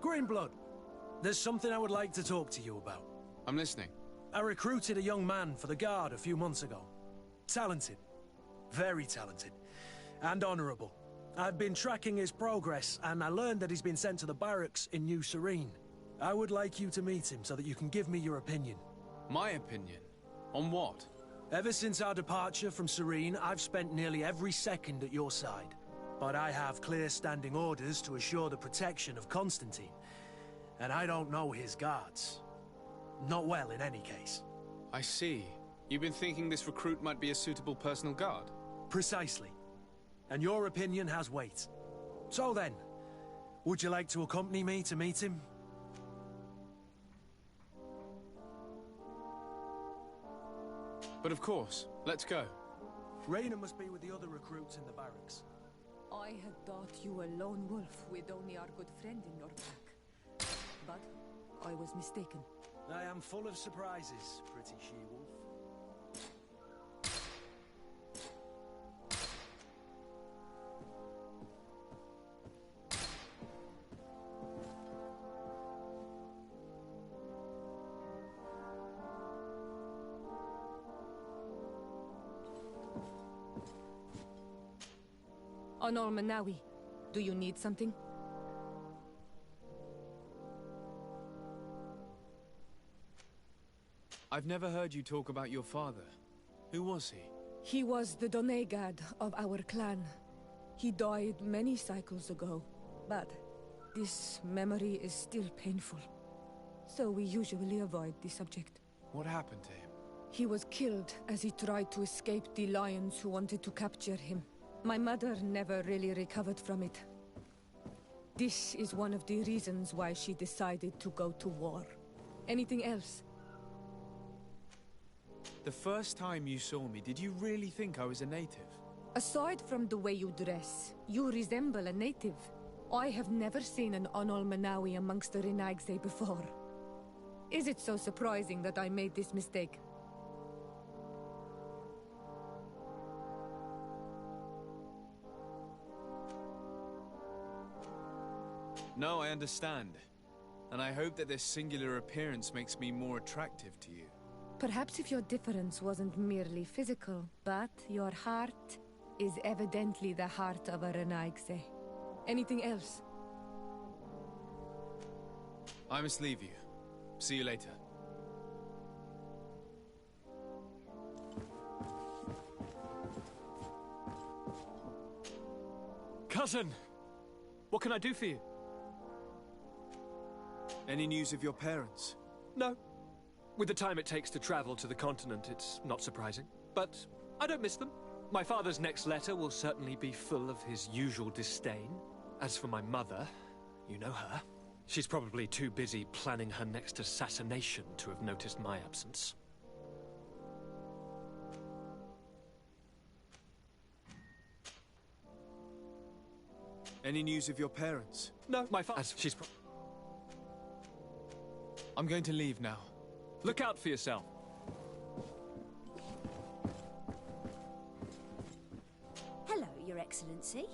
Greenblood, there's something I would like to talk to you about. I'm listening. I recruited a young man for the Guard a few months ago. Talented. Very talented. And honorable. I've been tracking his progress, and I learned that he's been sent to the barracks in New Serene. I would like you to meet him so that you can give me your opinion. My opinion? On what? Ever since our departure from Serene, I've spent nearly every second at your side. But I have clear standing orders to assure the protection of Constantine. And I don't know his guards. Not well, in any case. I see. You've been thinking this recruit might be a suitable personal guard? Precisely. And your opinion has weight. So then, would you like to accompany me to meet him? But of course. Let's go. Raina must be with the other recruits in the barracks. I had thought you were a lone wolf with only our good friend in your pack. But I was mistaken. I am full of surprises, pretty she-wolf. Anol Manawi, do you need something? I've never heard you talk about your father. Who was he? He was the Donegad of our clan. He died many cycles ago, but this memory is still painful. So we usually avoid the subject. What happened to him? He was killed as he tried to escape the lions who wanted to capture him. My mother never really recovered from it. This is one of the reasons why she decided to go to war. Anything else? The first time you saw me, did you really think I was a native? Aside from the way you dress, you resemble a native. I have never seen an Anol Manawi amongst the Renaigse before. Is it so surprising that I made this mistake? No, I understand. And I hope that this singular appearance makes me more attractive to you. Perhaps if your difference wasn't merely physical, but your heart is evidently the heart of a Renaigse. Anything else? I must leave you. See you later. Cousin! What can I do for you? Any news of your parents? No. With the time it takes to travel to the continent, it's not surprising. But I don't miss them. My father's next letter will certainly be full of his usual disdain. As for my mother, you know her. She's probably too busy planning her next assassination to have noticed my absence. Any news of your parents? No, my father... I'm going to leave now. Look out for yourself. Hello, Your Excellency.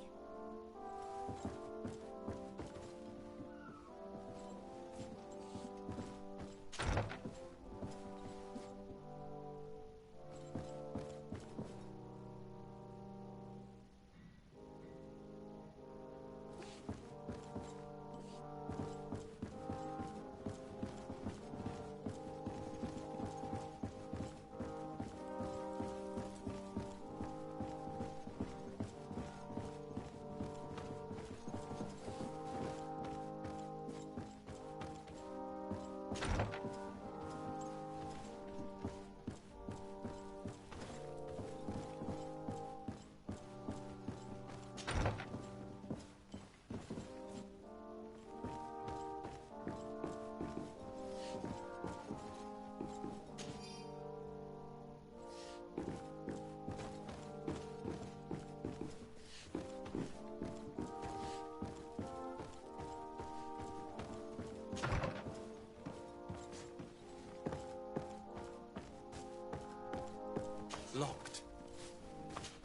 Locked.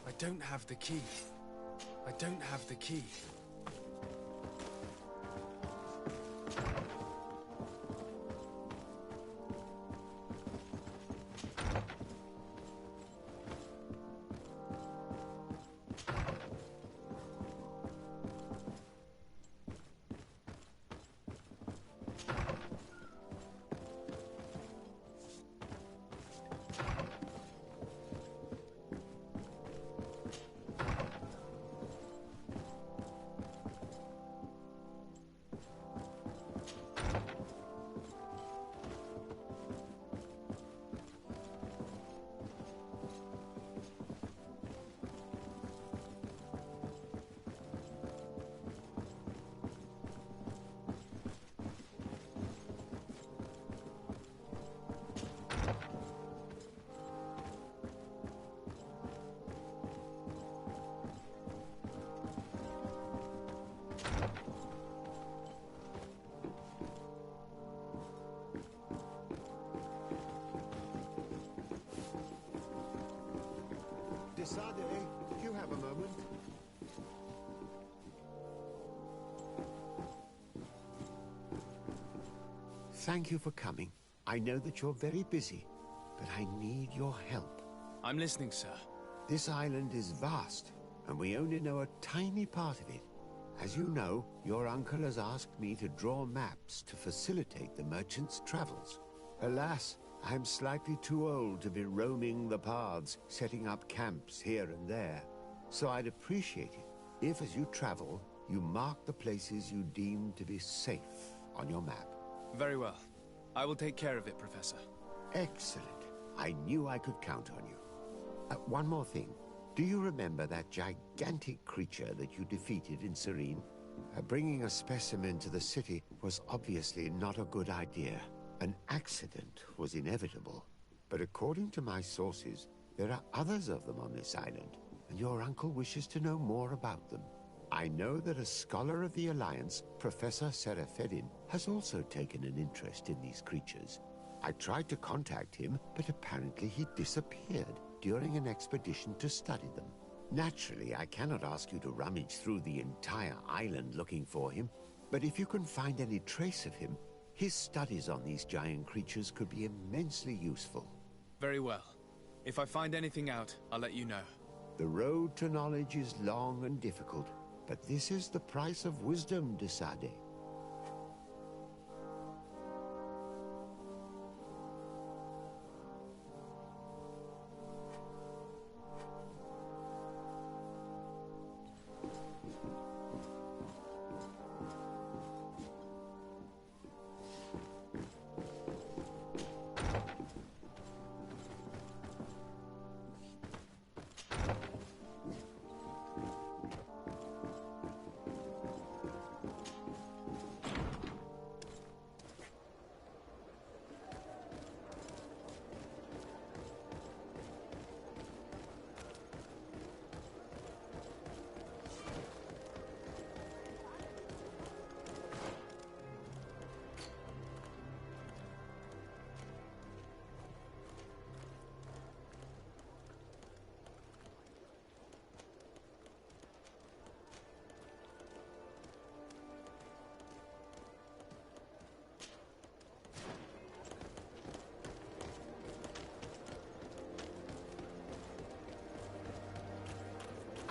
I don't have the key. I don't have the key. Desade, do you have a moment? Thank you for coming. I know that you're very busy, but I need your help. I'm listening, sir. This island is vast, and we only know a tiny part of it. As you know, your uncle has asked me to draw maps to facilitate the merchant's travels. Alas, I'm slightly too old to be roaming the paths, setting up camps here and there. So I'd appreciate it if, as you travel, you mark the places you deem to be safe on your map. Very well. I will take care of it, Professor. Excellent. I knew I could count on you. One more thing. Do you remember that gigantic creature that you defeated in Serene? Bringing a specimen to the city was obviously not a good idea. An accident was inevitable. But according to my sources, there are others of them on this island, and your uncle wishes to know more about them. I know that a scholar of the Alliance, Professor Serafedin, has also taken an interest in these creatures. I tried to contact him, but apparently he disappeared during an expedition to study them. Naturally, I cannot ask you to rummage through the entire island looking for him, but if you can find any trace of him, his studies on these giant creatures could be immensely useful. Very well. If I find anything out, I'll let you know. The road to knowledge is long and difficult, but this is the price of wisdom, Desade.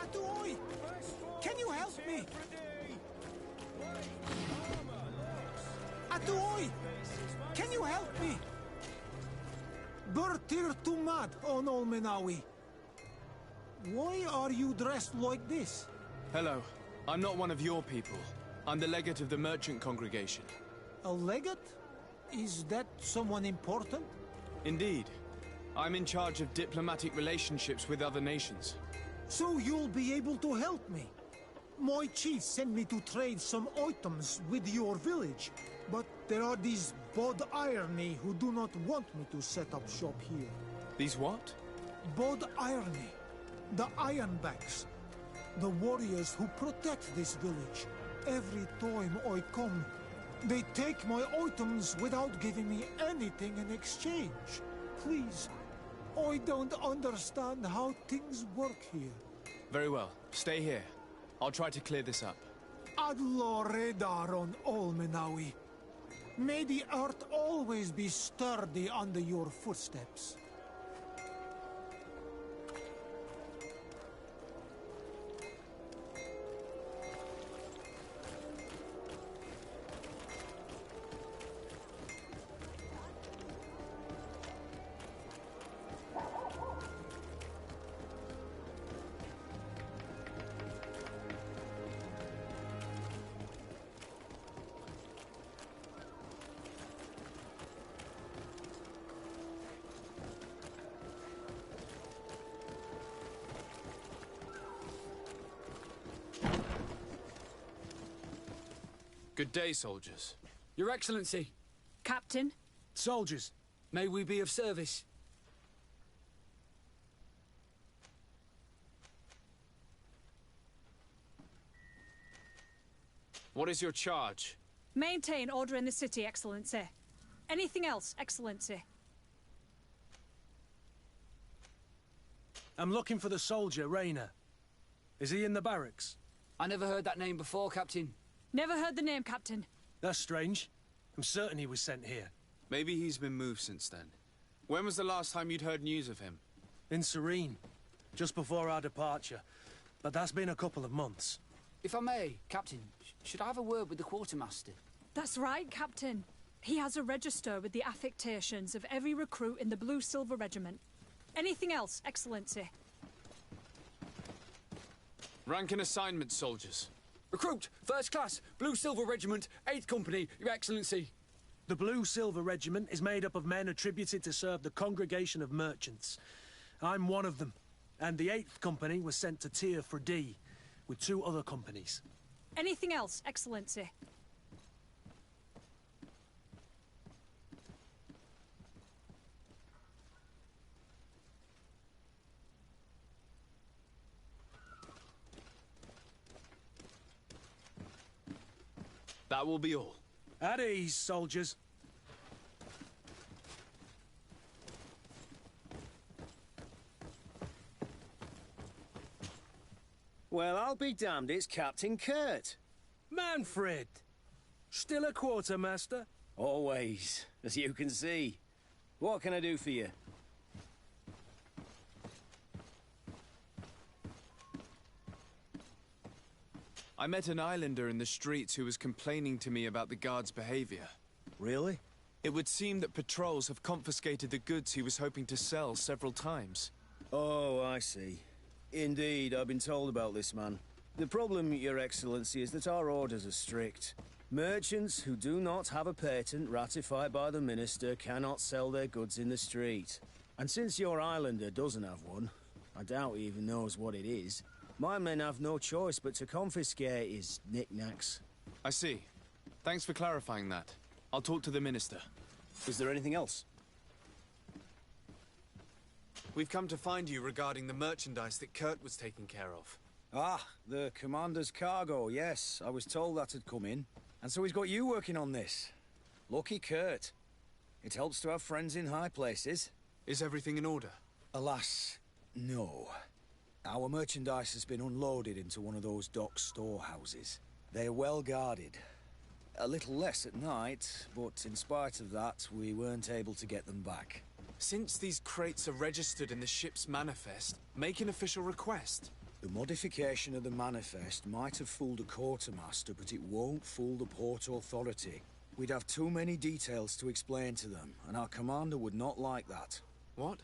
Atuoi! Can you help me? Atuoi! Can you help me? Bertir Tumad on Olmenawi. Why are you dressed like this? Hello. I'm not one of your people. I'm the legate of the merchant congregation. A legate? Is that someone important? Indeed. I'm in charge of diplomatic relationships with other nations. So you'll be able to help me. My chief sent me to trade some items with your village, but there are these Bod Irony who do not want me to set up shop here. These what? Bod Irony. The Ironbacks. The warriors who protect this village. Every time I come, they take my items without giving me anything in exchange. Please, I don't understand how things work here. Very well. Stay here. I'll try to clear this up. Adlo Redar on Olmenawi. May the earth always be sturdy under your footsteps. Good day, soldiers. Your Excellency. Captain? Soldiers, may we be of service? What is your charge? Maintain order in the city, Excellency. Anything else, Excellency? I'm looking for the soldier, Rayner. Is he in the barracks? I never heard that name before, Captain. Never heard the name, Captain. That's strange. I'm certain he was sent here. Maybe he's been moved since then. When was the last time you'd heard news of him? In Serene, just before our departure. But that's been a couple of months. If I may, Captain, should I have a word with the quartermaster? That's right, Captain. He has a register with the affectations of every recruit in the Blue-Silver Regiment. Anything else, Excellency? Rank and assignment, soldiers. Recruit, first class, Blue-Silver Regiment, 8th Company, Your Excellency. The Blue-Silver Regiment is made up of men attributed to serve the Congregation of Merchants. I'm one of them, and the 8th Company was sent to Tier for D, with 2 other companies. Anything else, Excellency? That will be all. At ease, soldiers. Well, I'll be damned, it's Captain Kurt. Manfred! Still a quartermaster? Always, as you can see. What can I do for you? I met an islander in the streets who was complaining to me about the guard's behavior. Really? It would seem that patrols have confiscated the goods he was hoping to sell several times. Oh, I see. Indeed, I've been told about this man. The problem, Your Excellency, is that our orders are strict. Merchants who do not have a patent ratified by the Minister cannot sell their goods in the street. And since your islander doesn't have one, I doubt he even knows what it is, my men have no choice but to confiscate his knickknacks. I see. Thanks for clarifying that. I'll talk to the Minister. Is there anything else? We've come to find you regarding the merchandise that Kurt was taking care of. Ah, the Commander's cargo, yes. I was told that had come in. And so he's got you working on this. Lucky Kurt. It helps to have friends in high places. Is everything in order? Alas, no. Our merchandise has been unloaded into one of those dock storehouses. They're well guarded. A little less at night, but in spite of that, we weren't able to get them back. Since these crates are registered in the ship's manifest, make an official request. The modification of the manifest might have fooled a quartermaster, but it won't fool the Port Authority. We'd have too many details to explain to them, and our commander would not like that. What?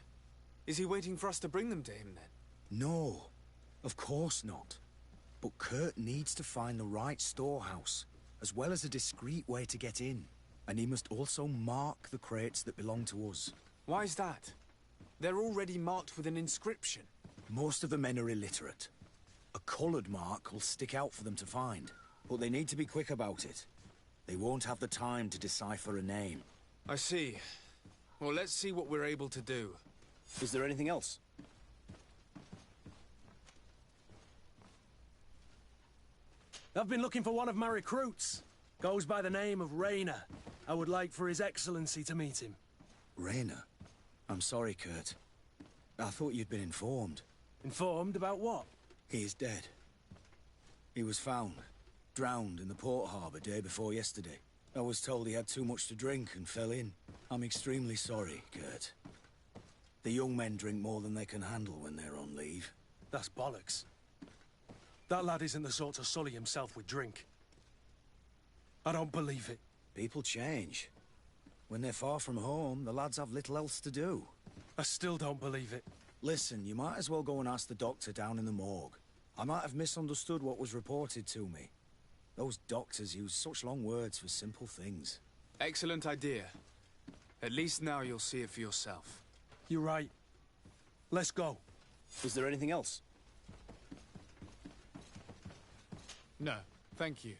Is he waiting for us to bring them to him, then? No, of course not. But Kurt needs to find the right storehouse, as well as a discreet way to get in. And he must also mark the crates that belong to us. Why is that? They're already marked with an inscription. Most of the men are illiterate. A coloured mark will stick out for them to find, but they need to be quick about it. They won't have the time to decipher a name. I see. Well, let's see what we're able to do. Is there anything else? I've been looking for one of my recruits. Goes by the name of Rayner. I would like for His Excellency to meet him. Rayner? I'm sorry, Kurt. I thought you'd been informed. Informed about what? He is dead. He was found, drowned in the port harbour day before yesterday. I was told he had too much to drink and fell in. I'm extremely sorry, Kurt. The young men drink more than they can handle when they're on leave. That's bollocks. That lad isn't the sort to sully himself with drink. I don't believe it. People change. When they're far from home, the lads have little else to do. I still don't believe it. Listen, you might as well go and ask the doctor down in the morgue. I might have misunderstood what was reported to me. Those doctors use such long words for simple things. Excellent idea. At least now you'll see it for yourself. You're right. Let's go. Is there anything else? No, thank you.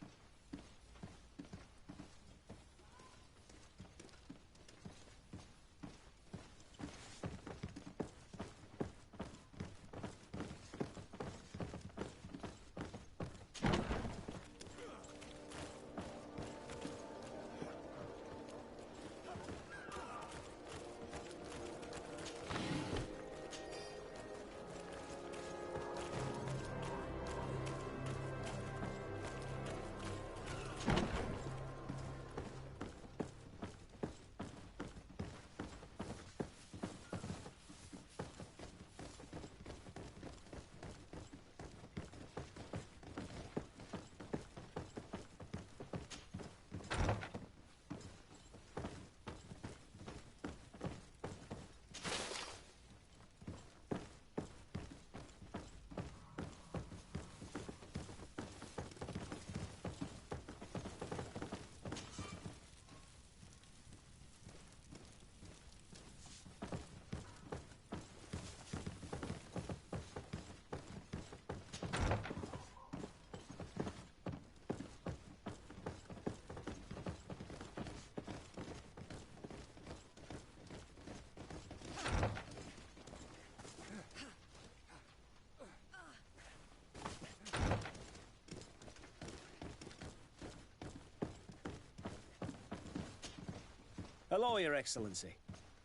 Hello, Your Excellency.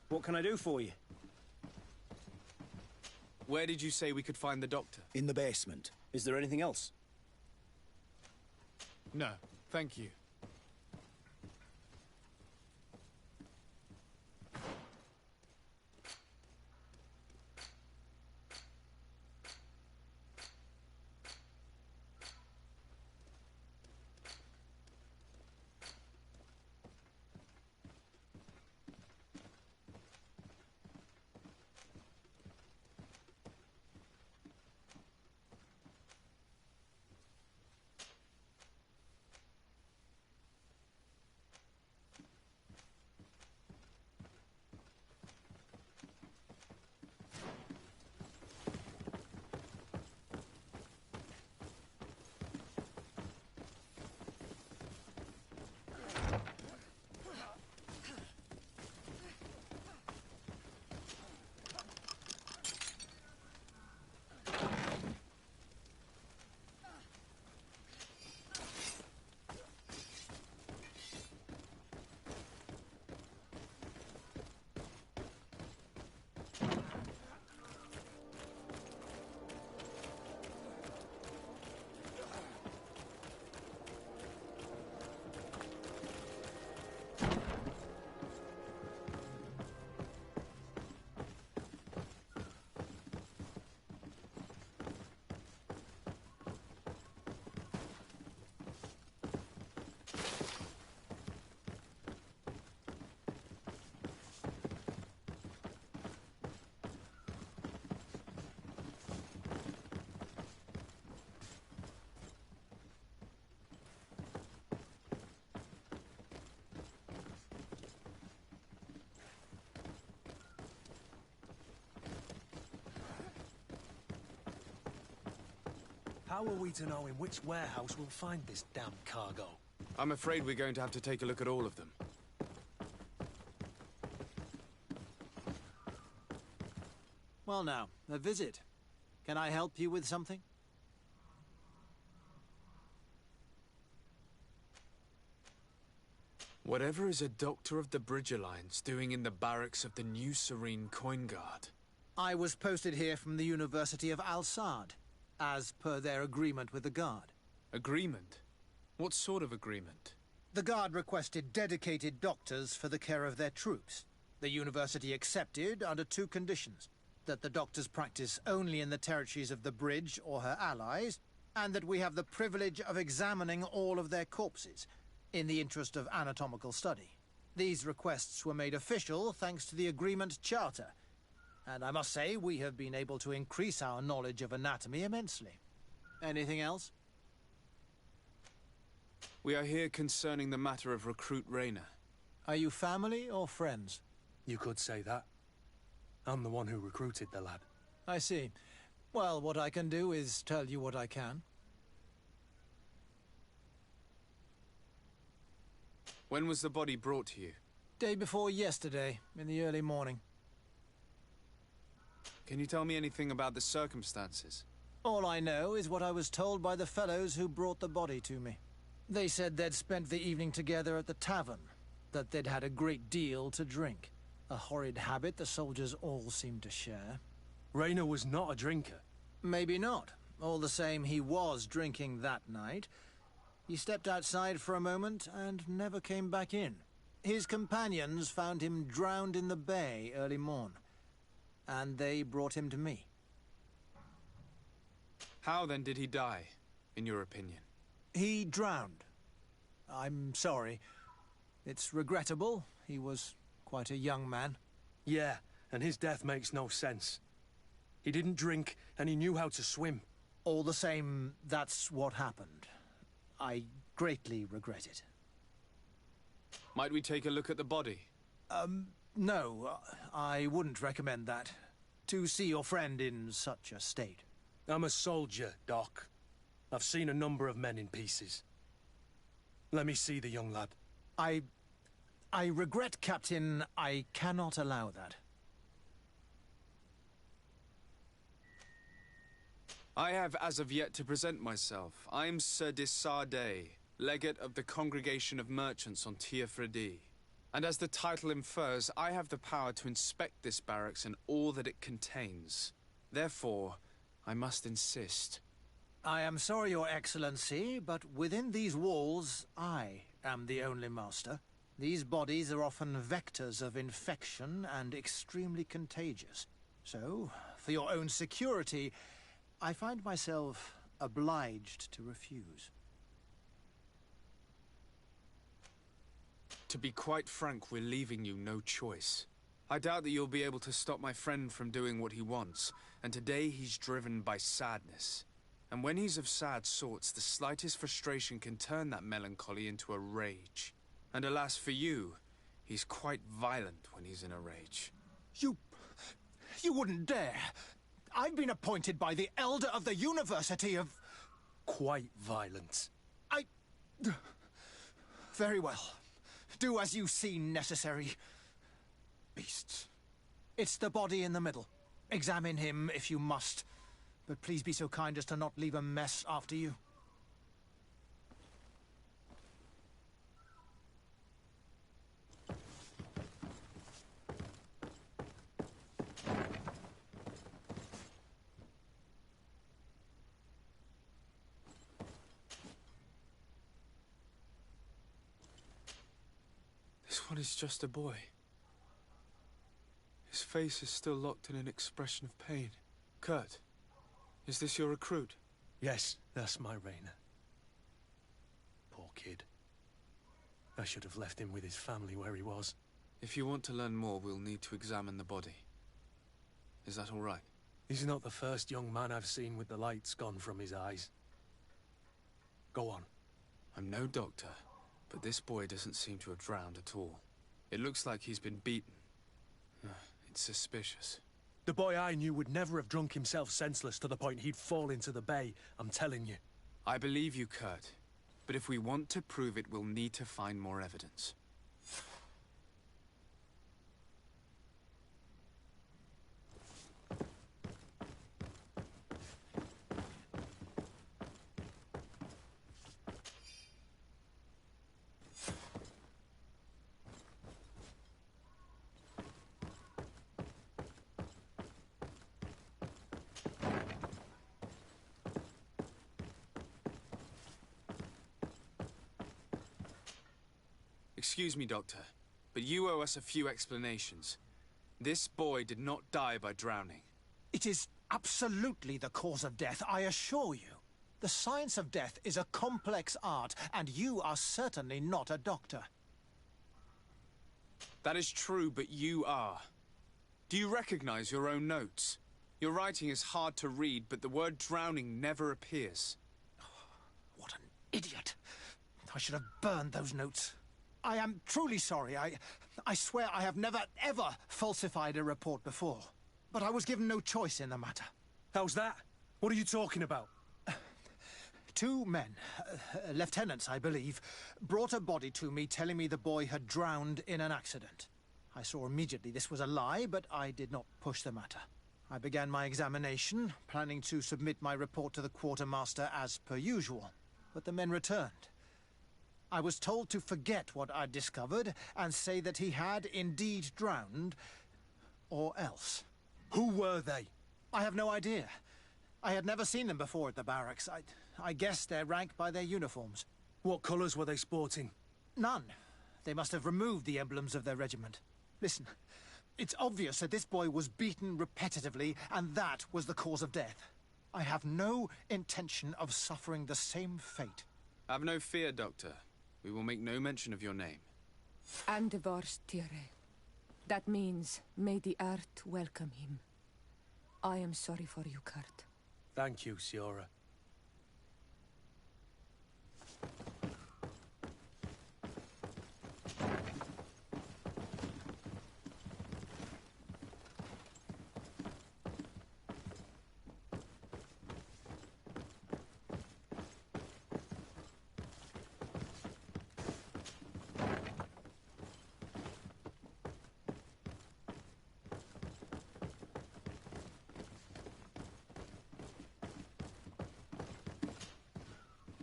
What can I do for you? Where did you say we could find the doctor? In the basement. Is there anything else? No, thank you. How are we to know in which warehouse we'll find this damn cargo? I'm afraid we're going to have to take a look at all of them. Well now, a visit. Can I help you with something? Whatever is a doctor of the Bridge Alliance doing in the barracks of the New Serene Coin Guard? I was posted here from the University of Al-Sad, as per their agreement with the Guard. Agreement? What sort of agreement? The Guard requested dedicated doctors for the care of their troops. The University accepted under two conditions: that the doctors practice only in the territories of the Bridge or her allies, and that we have the privilege of examining all of their corpses, in the interest of anatomical study. These requests were made official thanks to the Agreement Charter, and I must say we have been able to increase our knowledge of anatomy immensely. Anything else? We are here concerning the matter of Recruit Rayner. Are you family or friends? You could say that. I'm the one who recruited the lad. I see. Well, what I can do is tell you what I can. When was the body brought to you? Day before yesterday, in the early morning. Can you tell me anything about the circumstances? All I know is what I was told by the fellows who brought the body to me. They said they'd spent the evening together at the tavern, that they'd had a great deal to drink. A horrid habit the soldiers all seemed to share. Rayner was not a drinker. Maybe not. All the same, he was drinking that night. He stepped outside for a moment and never came back in. His companions found him drowned in the bay early morn, and they brought him to me. How then did he die, in your opinion? He drowned. I'm sorry. It's regrettable. He was quite a young man. Yeah, and his death makes no sense. He didn't drink, and he knew how to swim. All the same, that's what happened. I greatly regret it. Might we take a look at the body? No, I wouldn't recommend that. To see your friend in such a state. I'm a soldier, Doc. I've seen a number of men in pieces. Let me see the young lad. I regret, Captain. I cannot allow that. I have as of yet to present myself. I'm Sir Desardet, legate of the Congregation of Merchants on pt3. And as the title infers, I have the power to inspect this barracks and all that it contains. Therefore, I must insist. I am sorry, Your Excellency, but within these walls, I am the only master. These bodies are often vectors of infection and extremely contagious. So, for your own security, I find myself obliged to refuse. To be quite frank, we're leaving you no choice. I doubt that you'll be able to stop my friend from doing what he wants, and today he's driven by sadness. And when he's of sad sorts, the slightest frustration can turn that melancholy into a rage. And alas for you, he's quite violent when he's in a rage. You wouldn't dare! I've been appointed by the Elder of the University of... Quite violent. Very well. Do as you see necessary. Beasts. It's the body in the middle. Examine him if you must. But please be so kind as to not leave a mess after you. This one is just a boy. His face is still locked in an expression of pain. Kurt, is this your recruit? Yes, that's my Rainer. Poor kid. I should have left him with his family where he was. If you want to learn more, we'll need to examine the body. Is that all right? He's not the first young man I've seen with the lights gone from his eyes. Go on. I'm no doctor, but this boy doesn't seem to have drowned at all. It looks like he's been beaten. It's suspicious. The boy I knew would never have drunk himself senseless to the point he'd fall into the bay, I'm telling you. I believe you, Kurt. But if we want to prove it, we'll need to find more evidence. Excuse me, Doctor, but you owe us a few explanations. This boy did not die by drowning. It is absolutely the cause of death, I assure you. The science of death is a complex art, and you are certainly not a doctor. That is true, but you are. Do you recognize your own notes? Your writing is hard to read, but the word drowning never appears. What an idiot. I should have burned those notes. I am truly sorry. I swear I have never, ever falsified a report before. But I was given no choice in the matter. How's that? What are you talking about? Two men, lieutenants, I believe, brought a body to me telling me the boy had drowned in an accident. I saw immediately this was a lie, but I did not push the matter. I began my examination, planning to submit my report to the quartermaster as per usual. But the men returned. I was told to forget what I'd discovered and say that he had indeed drowned, or else. Who were they? I have no idea. I had never seen them before at the barracks. I guessed their rank by their uniforms. What colours were they sporting? None. They must have removed the emblems of their regiment. Listen, it's obvious that this boy was beaten repetitively, and that was the cause of death. I have no intention of suffering the same fate. Have no fear, Doctor. We will make no mention of your name. Andevars Tire. That means, may the earth welcome him. I am sorry for you, Kurt. Thank you, Siora.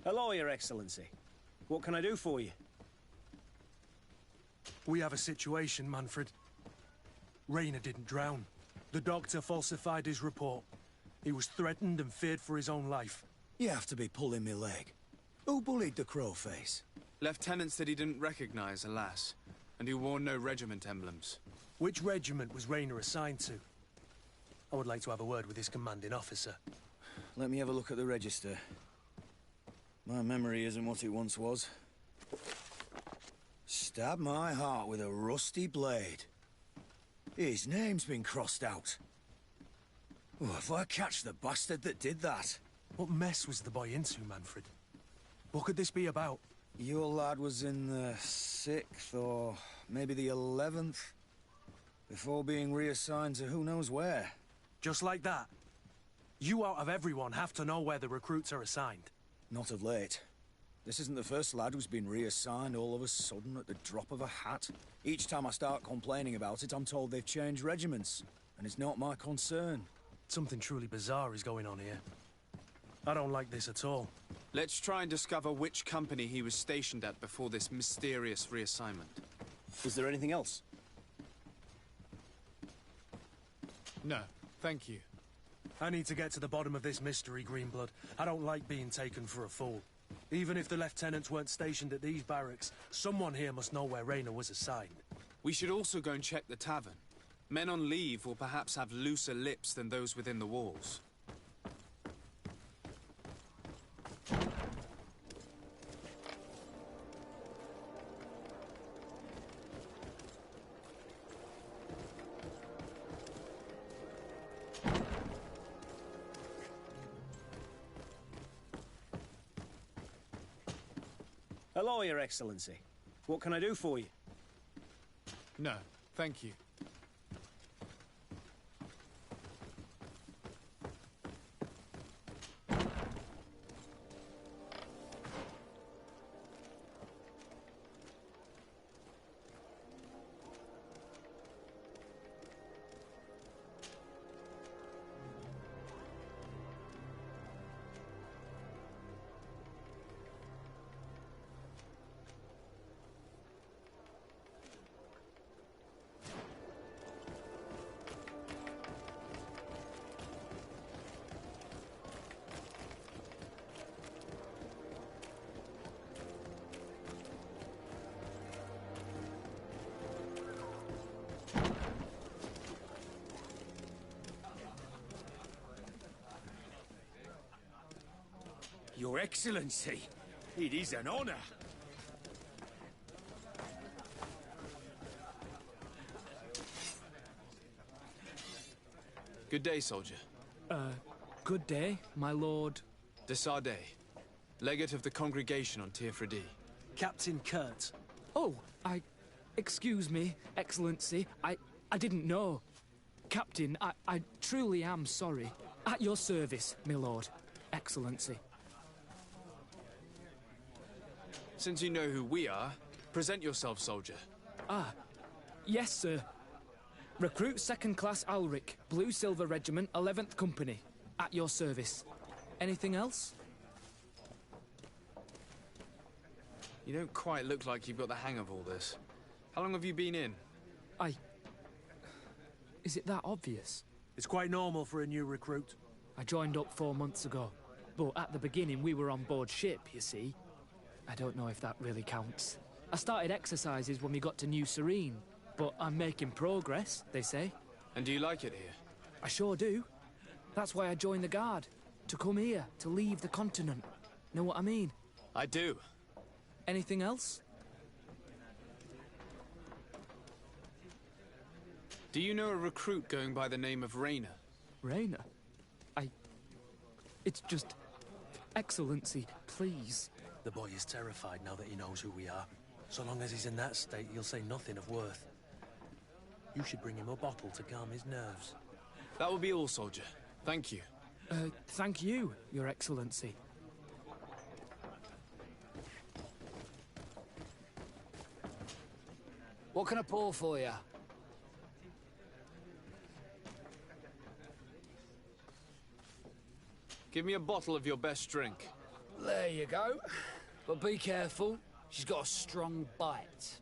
Hello, Your Excellency. What can I do for you? We have a situation, Manfred. Rainer didn't drown. The doctor falsified his report. He was threatened and feared for his own life. You have to be pulling me leg. Who bullied the crowface? Lieutenants that he didn't recognize, alas, and who wore no regiment emblems. Which regiment was Rainer assigned to? I would like to have a word with his commanding officer. Let me have a look at the register. My memory isn't what it once was. Stab my heart with a rusty blade. His name's been crossed out. Oh, if I catch the bastard that did that. What mess was the boy into, Manfred? What could this be about? Your lad was in the 6th or maybe the 11th, before being reassigned to who knows where. Just like that? You out of everyone have to know where the recruits are assigned. Not of late. This isn't the first lad who's been reassigned all of a sudden at the drop of a hat. Each time I start complaining about it, I'm told they've changed regiments, and it's not my concern. Something truly bizarre is going on here. I don't like this at all. Let's try and discover which company he was stationed at before this mysterious reassignment. Is there anything else? No, thank you. I need to get to the bottom of this mystery, Greenblood. I don't like being taken for a fool. Even if the lieutenants weren't stationed at these barracks, someone here must know where Rainer was assigned. We should also go and check the tavern. Men on leave will perhaps have looser lips than those within the walls. Hello, Your Excellency. What can I do for you? No, thank you. Your Excellency, it is an honor. Good day, soldier. Good day, my lord. De Sardet, legate of the congregation on pt3. Captain Kurt. Oh, excuse me, Excellency. I didn't know. Captain, I truly am sorry. At your service, my lord. Excellency. Since you know who we are, present yourself, soldier. Ah, yes, sir. Recruit 2nd Class Ulrich, Blue Silver Regiment, 11th Company. At your service. Anything else? You don't quite look like you've got the hang of all this. How long have you been in? Is it that obvious? It's quite normal for a new recruit. I joined up 4 months ago. But at the beginning, we were on board ship, you see. I don't know if that really counts. I started exercises when we got to New Serene, but I'm making progress, they say. And do you like it here? I sure do. That's why I joined the Guard. To come here, to leave the continent. Know what I mean? I do. Anything else? Do you know a recruit going by the name of Rainer? Rainer? It's just... Excellency, please. The boy is terrified now that he knows who we are. So long as he's in that state, he'll say nothing of worth. You should bring him a bottle to calm his nerves. That will be all, soldier. Thank you. Thank you, Your Excellency. What can I pour for you? Give me a bottle of your best drink. There you go. But be careful. She's got a strong bite.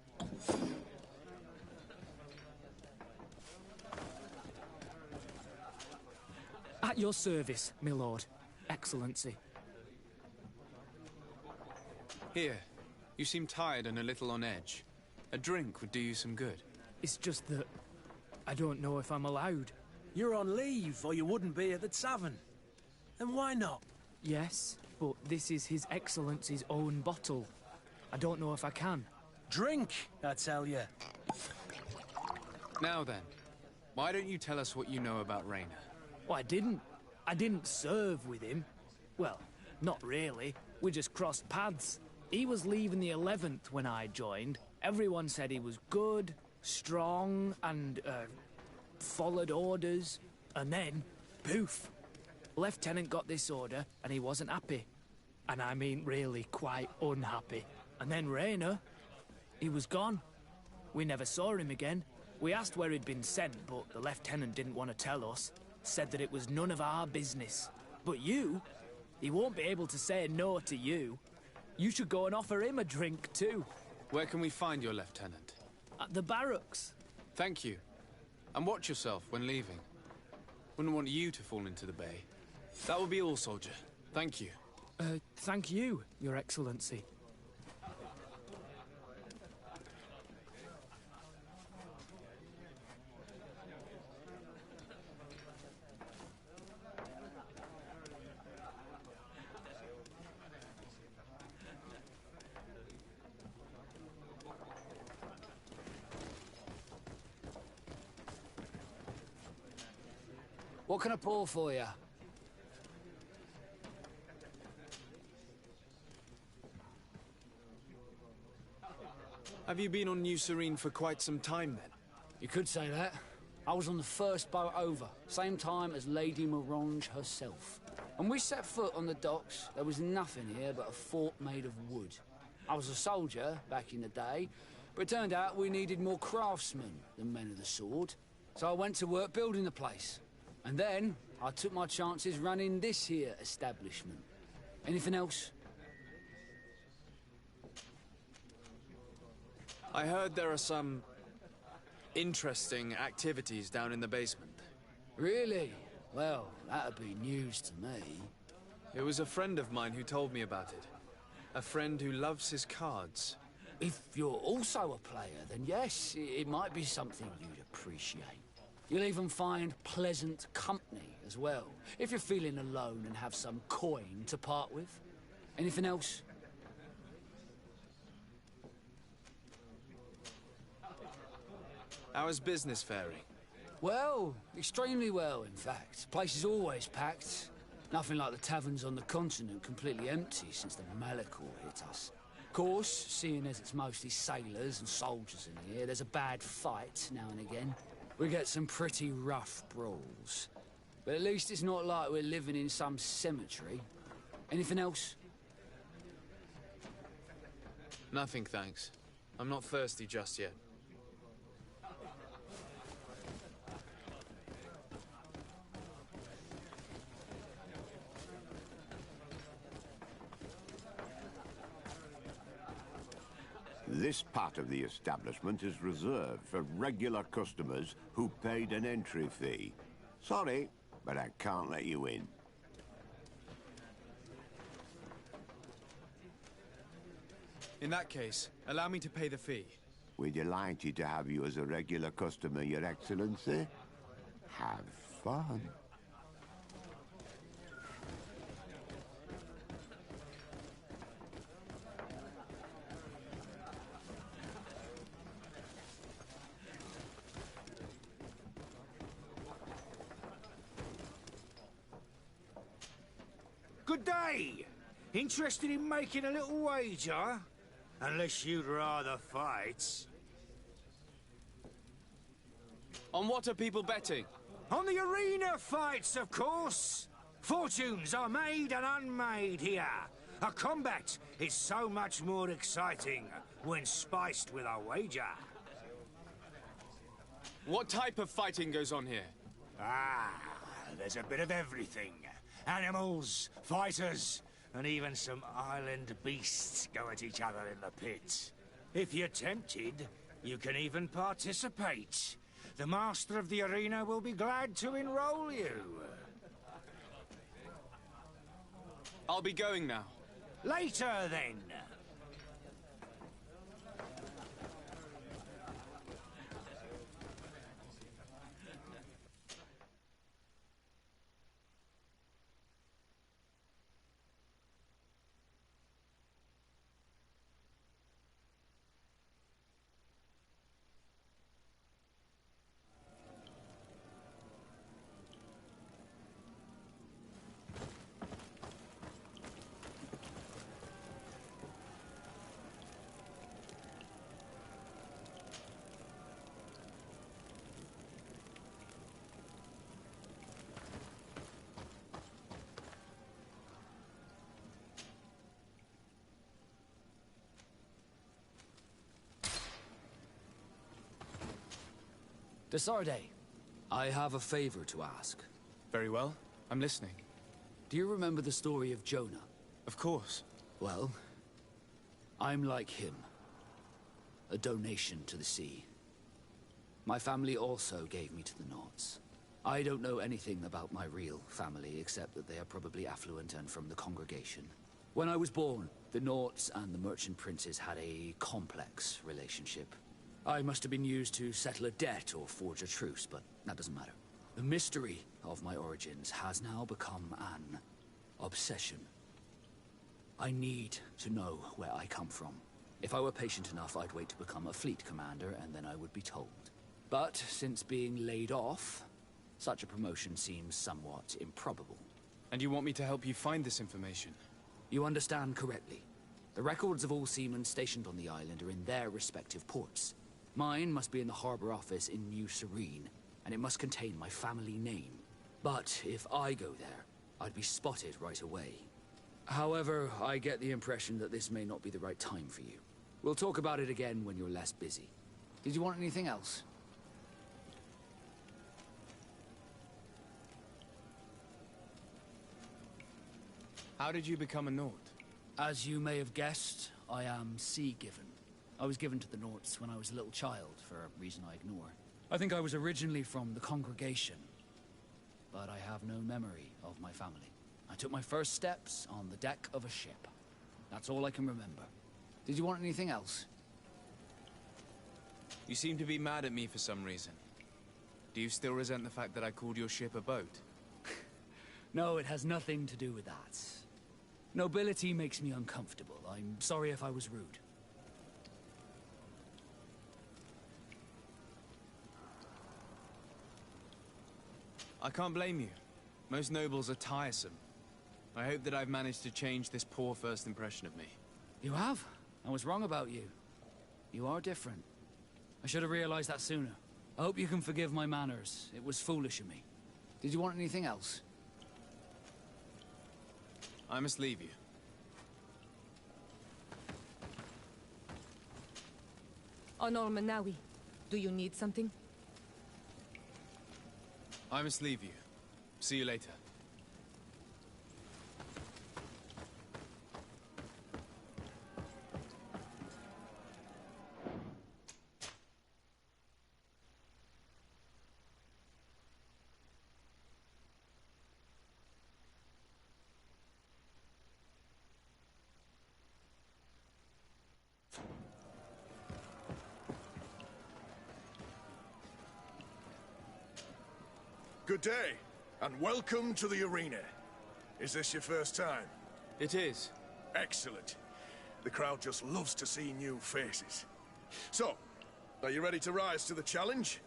At your service, my lord. Excellency. Here. You seem tired and a little on edge. A drink would do you some good. It's just that I don't know if I'm allowed. You're on leave, or you wouldn't be at the tavern. And why not? Yes, but this is His Excellency's own bottle. I don't know if I can. Drink, I tell you. Now then, why don't you tell us what you know about Raynor? Well, I didn't serve with him. Well, not really. We just crossed paths. He was leaving the 11th when I joined. Everyone said he was good, strong, and, followed orders. And then, poof. Lieutenant got this order, and he wasn't happy. And I mean really quite unhappy. And then Raynor, he was gone. We never saw him again. We asked where he'd been sent, but the lieutenant didn't want to tell us. Said that it was none of our business. But you, he won't be able to say no to you. You should go and offer him a drink too. Where can we find your lieutenant? At the barracks. Thank you. And watch yourself when leaving. Wouldn't want you to fall into the bay. That will be all, soldier. Thank you. Thank you, Your Excellency. What can I pour for you? Have you been on New Serene for quite some time, then? You could say that. I was on the first boat over, same time as Lady Morange herself. When we set foot on the docks, there was nothing here but a fort made of wood. I was a soldier back in the day, but it turned out we needed more craftsmen than men of the sword. So I went to work building the place. And then I took my chances running this here establishment. Anything else? I heard there are some interesting activities down in the basement. Really? Well, that'd be news to me. It was a friend of mine who told me about it. A friend who loves his cards. If you're also a player, then yes, it might be something you'd appreciate. You'll even find pleasant company as well, if you're feeling alone and have some coin to part with. Anything else? How is business faring? Well, extremely well, in fact. Place is always packed. Nothing like the taverns on the continent completely empty since the Malachor hit us. Of course, seeing as it's mostly sailors and soldiers in here, there's a bad fight now and again. We get some pretty rough brawls. But at least it's not like we're living in some cemetery. Anything else? Nothing, thanks. I'm not thirsty just yet. This part of the establishment is reserved for regular customers who paid an entry fee. Sorry, but I can't let you in. In that case, allow me to pay the fee. We're delighted to have you as a regular customer, Your Excellency. Have fun. Good day. Interested in making a little wager? Unless you'd rather fight. On what are people betting? On the arena fights, of course. Fortunes are made and unmade here. A combat is so much more exciting when spiced with a wager. What type of fighting goes on here? Ah, there's a bit of everything. Animals, fighters, and even some island beasts go at each other in the pit. If you're tempted, you can even participate. The master of the arena will be glad to enroll you. I'll be going now. Later, then. Desarde, I have a favor to ask. Very well. I'm listening. Do you remember the story of Jonah? Of course. Well, I'm like him. A donation to the sea. My family also gave me to the Nauts. I don't know anything about my real family, except that they are probably affluent and from the congregation. When I was born, the Nauts and the merchant princes had a complex relationship. I must have been used to settle a debt or forge a truce, but that doesn't matter. The mystery of my origins has now become an obsession. I need to know where I come from. If I were patient enough, I'd wait to become a fleet commander, and then I would be told. But since being laid off, such a promotion seems somewhat improbable. And you want me to help you find this information? You understand correctly. The records of all seamen stationed on the island are in their respective ports. Mine must be in the harbor office in New Serene, and it must contain my family name. But if I go there, I'd be spotted right away. However, I get the impression that this may not be the right time for you. We'll talk about it again when you're less busy. Did you want anything else? How did you become a Naut? As you may have guessed, I am sea-given. I was given to the Nauts when I was a little child, for a reason I ignore. I think I was originally from the congregation, but I have no memory of my family. I took my first steps on the deck of a ship. That's all I can remember. Did you want anything else? You seem to be mad at me for some reason. Do you still resent the fact that I called your ship a boat? No, it has nothing to do with that. Nobility makes me uncomfortable. I'm sorry if I was rude. I can't blame you. Most nobles are tiresome. I hope that I've managed to change this poor first impression of me. You have? I was wrong about you. You are different. I should have realized that sooner. I hope you can forgive my manners. It was foolish of me. Did you want anything else? I must leave you. Honor Manawi, do you need something? I must leave you. See you later. Good day, and welcome to the arena. Is this your first time? It is. Excellent. The crowd just loves to see new faces. So, are you ready to rise to the challenge?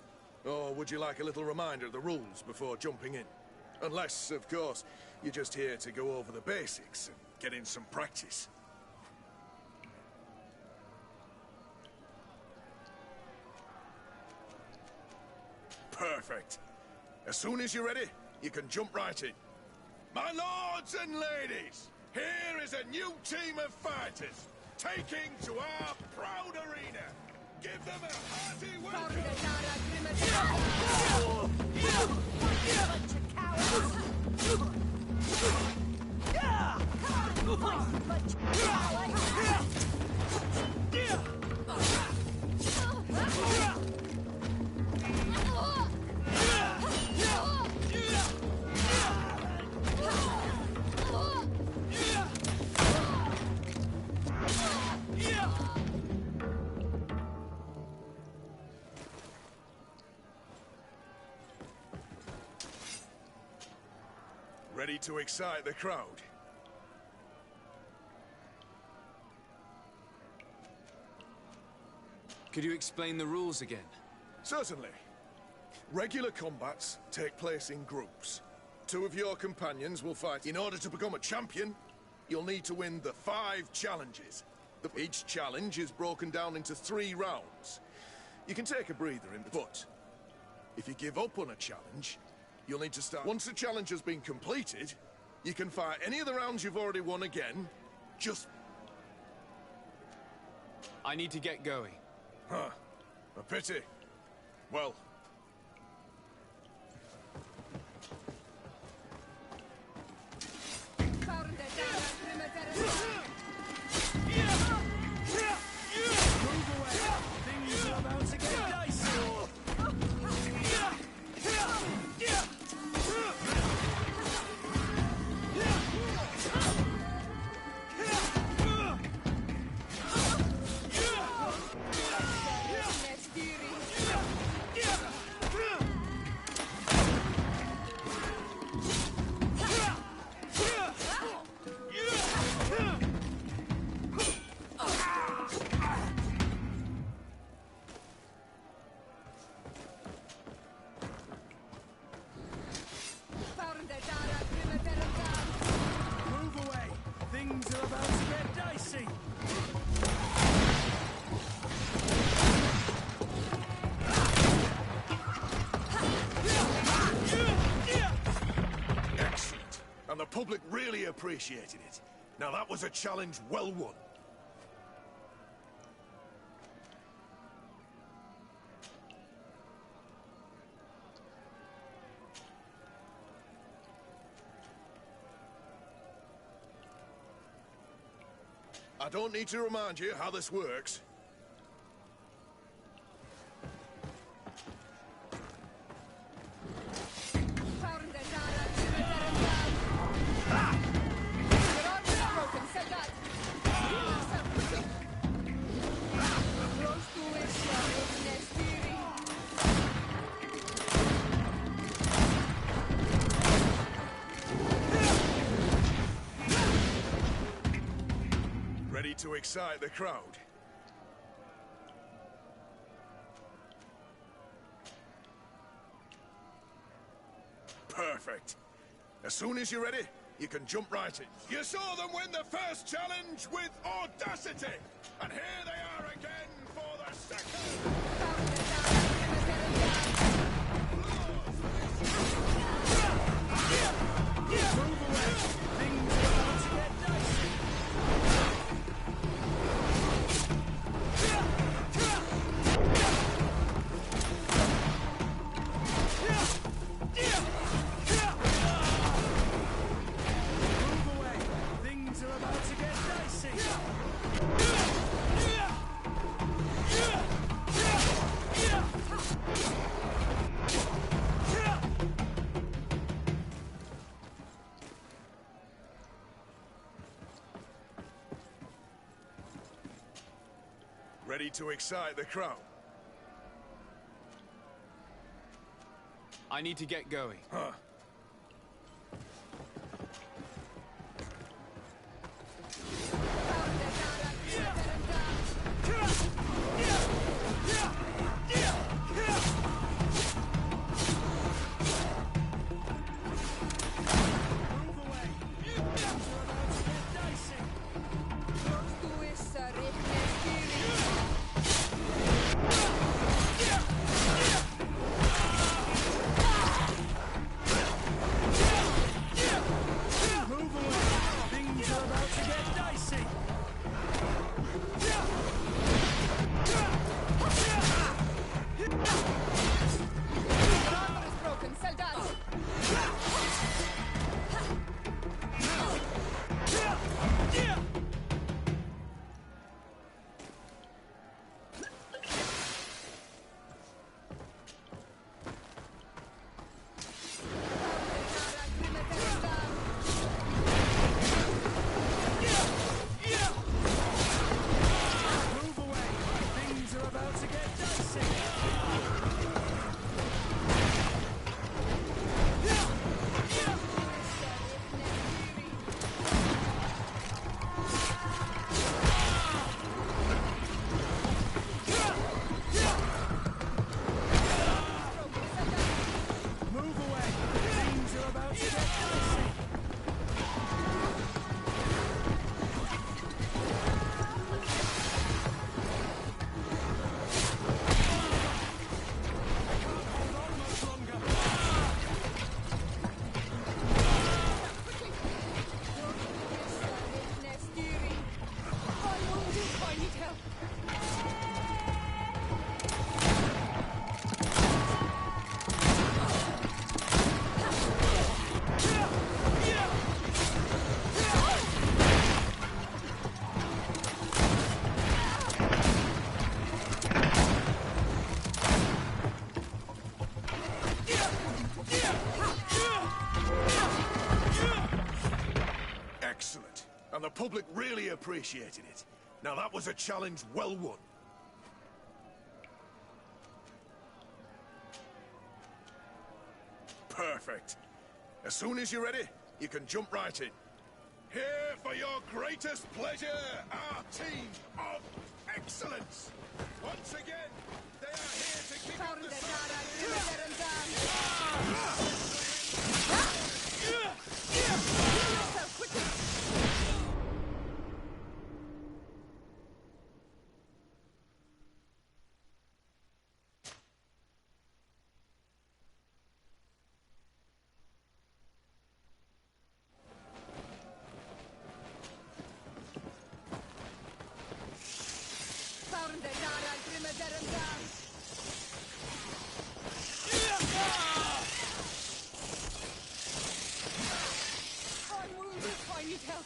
Or would you like a little reminder of the rules before jumping in? Unless, of course, you're just here to go over the basics and get in some practice. Perfect. As soon as you're ready, you can jump right in. My lords and ladies, here is a new team of fighters, taking to our proud arena. Give them a hearty welcome! Ready to excite the crowd? Could you explain the rules again? Certainly. Regular combats take place in groups. 2 of your companions will fight. In order to become a champion, you'll need to win the 5 challenges. Each challenge is broken down into 3 rounds. You can take a breather in, but if you give up on a challenge, you'll need to start. Once the challenge has been completed, you can fight any of the rounds you've already won again. Just... I need to get going. Huh. A pity. Well... And the public really appreciated it. Now that was a challenge well won. I don't need to remind you how this works. Ready to excite the crowd? Perfect. As soon as you're ready, you can jump right in. You saw them win the first challenge with audacity! And here they are again for the second! Move away! Things are about to get dicey! Ready to excite the crowd? I need to get going. Huh. and the public really appreciated it. Now that was a challenge well won. Perfect. As soon as you're ready, you can jump right in. Here for your greatest pleasure, our team of excellence. Once again, they are here to kick off the I'm wounded. I need help.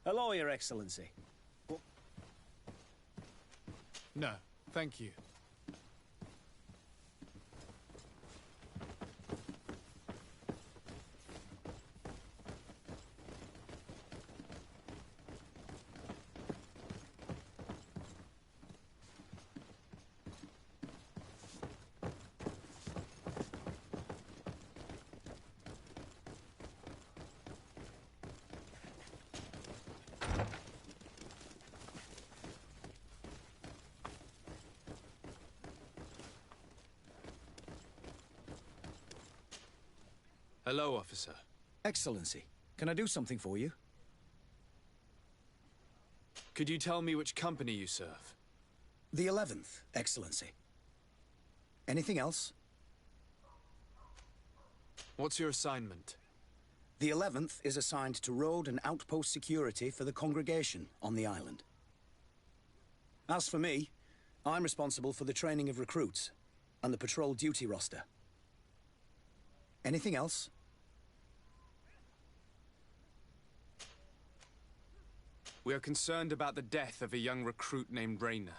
Hello, Your Excellency. No, thank you. Hello, officer. Excellency, can I do something for you? Could you tell me which company you serve? The 11th, Excellency. Anything else? What's your assignment? The 11th is assigned to road and outpost security for the congregation on the island. As for me, I'm responsible for the training of recruits and the patrol duty roster. Anything else? We are concerned about the death of a young recruit named Rayner.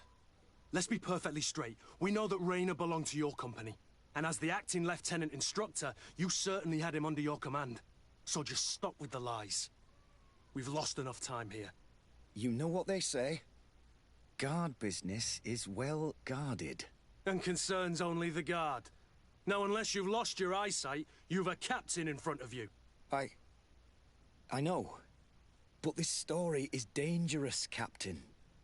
Let's be perfectly straight. We know that Rayner belonged to your company. And as the acting lieutenant instructor, you certainly had him under your command. So just stop with the lies. We've lost enough time here. You know what they say? Guard business is well guarded. And concerns only the guard. Now, unless you've lost your eyesight, you've a captain in front of you. I know. But this story is dangerous, Captain.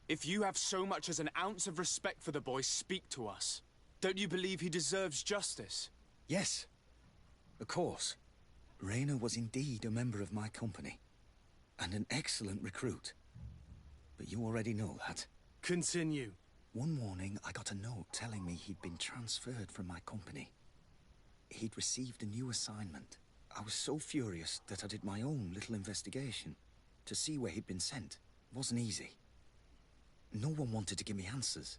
If you have so much as an ounce of respect for the boy, speak to us. Don't you believe he deserves justice? Yes, of course. Rayner was indeed a member of my company, and an excellent recruit. But you already know that. Continue. One morning, I got a note telling me he'd been transferred from my company. He'd received a new assignment. I was so furious that I did my own little investigation to see where he'd been sent. It wasn't easy. No one wanted to give me answers.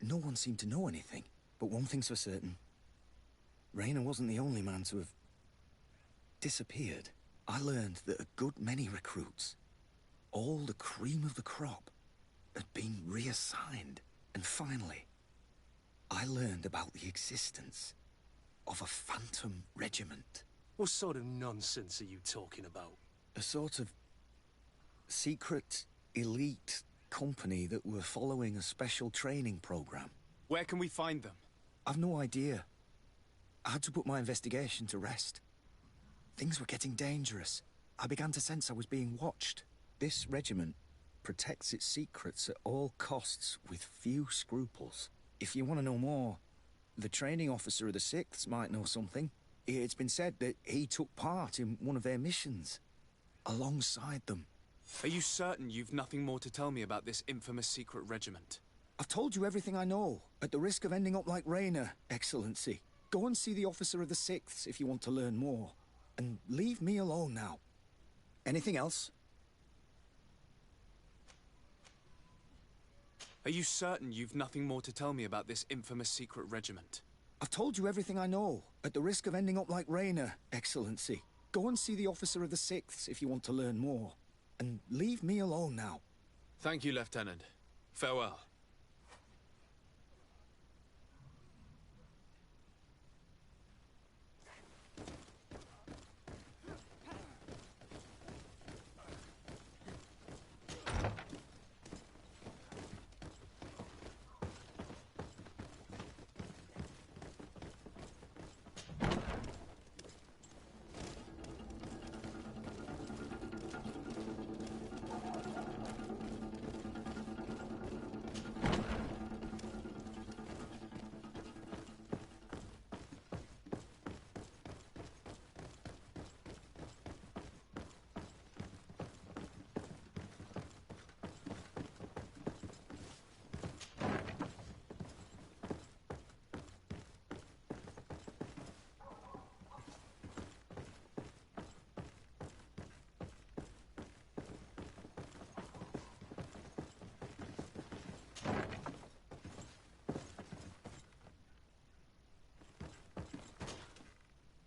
No one seemed to know anything. But one thing's for certain. Raynor wasn't the only man to have disappeared. I learned that a good many recruits, all the cream of the crop, had been reassigned. And finally, I learned about the existence of a phantom regiment. What sort of nonsense are you talking about? A sort of secret, elite company that were following a special training program. Where can we find them? I've no idea. I had to put my investigation to rest. Things were getting dangerous. I began to sense I was being watched. This regiment protects its secrets at all costs with few scruples. If you want to know more, the training officer of the 6th might know something. It's been said that he took part in one of their missions, alongside them. Are you certain you've nothing more to tell me about this infamous secret regiment? I've told you everything I know, at the risk of ending up like Raynor, Excellency. Go and see the officer of the 6th if you want to learn more. And leave me alone now. Anything else? Are you certain you've nothing more to tell me about this infamous secret regiment? I've told you everything I know, at the risk of ending up like Raynor, Excellency. Go and see the officer of the 6th if you want to learn more. And leave me alone now. Thank you, Lieutenant. Farewell.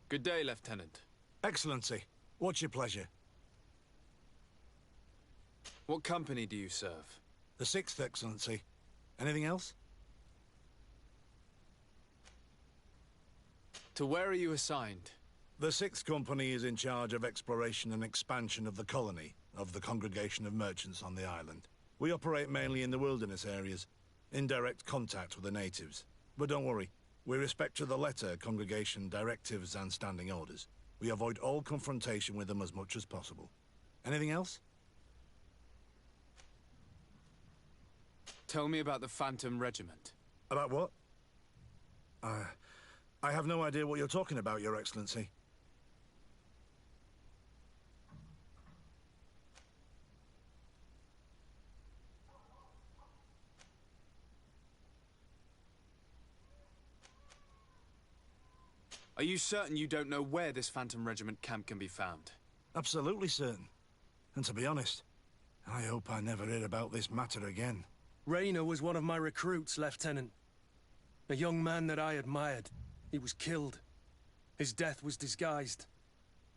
Good day, Lieutenant. Excellency, what's your pleasure? What company do you serve? The 6th, Excellency. Anything else? To where are you assigned? The 6th Company is in charge of exploration and expansion of the colony of the Congregation of Merchants on the island. We operate mainly in the wilderness areas, in direct contact with the natives. But don't worry, we respect to the letter congregation directives and standing orders. We avoid all confrontation with them as much as possible. Anything else? Tell me about the Phantom Regiment. About what? I have no idea what you're talking about, Your Excellency. Are you certain you don't know where this Phantom Regiment camp can be found? Absolutely certain. And to be honest, I hope I never hear about this matter again. Raynor was one of my recruits, Lieutenant. A young man that I admired. He was killed. His death was disguised.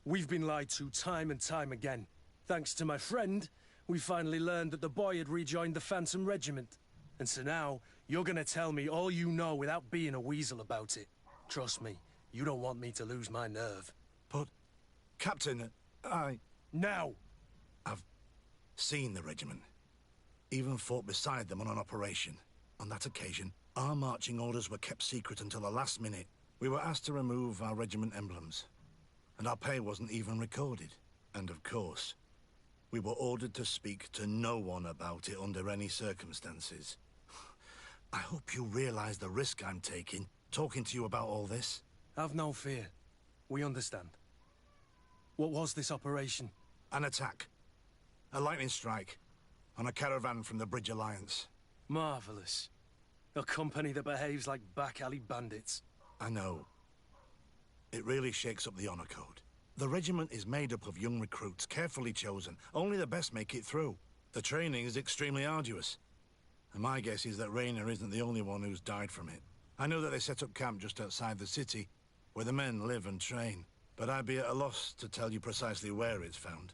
We've been lied to time and time again. Thanks to my friend, we finally learned that the boy had rejoined the Phantom Regiment. And so now, you're gonna tell me all you know without being a weasel about it. Trust me, you don't want me to lose my nerve. But, Captain, Now! I've seen the regiment. Even fought beside them on an operation. On that occasion, our marching orders were kept secret until the last minute. We were asked to remove our regiment emblems. And our pay wasn't even recorded. And of course, we were ordered to speak to no one about it under any circumstances. I hope you realize the risk I'm taking, talking to you about all this. Have no fear. We understand. What was this operation? An attack. A lightning strike. On a caravan from the Bridge Alliance. Marvelous. A company that behaves like back-alley bandits. I know. It really shakes up the honor code. The regiment is made up of young recruits, carefully chosen. Only the best make it through. The training is extremely arduous. And my guess is that Raynor isn't the only one who's died from it. I know that they set up camp just outside the city, where the men live and train. But I'd be at a loss to tell you precisely where it's found.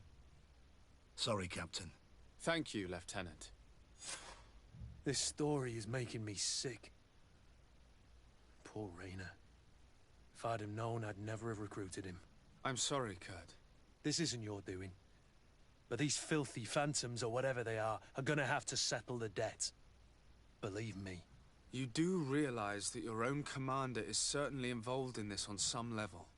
Sorry, Captain. Thank you, Lieutenant. This story is making me sick. Poor Raynor. If I'd have known, I'd never have recruited him. I'm sorry, Kurt. This isn't your doing. But these filthy phantoms, or whatever they are gonna have to settle the debt. Believe me. You do realize that your own commander is certainly involved in this on some level.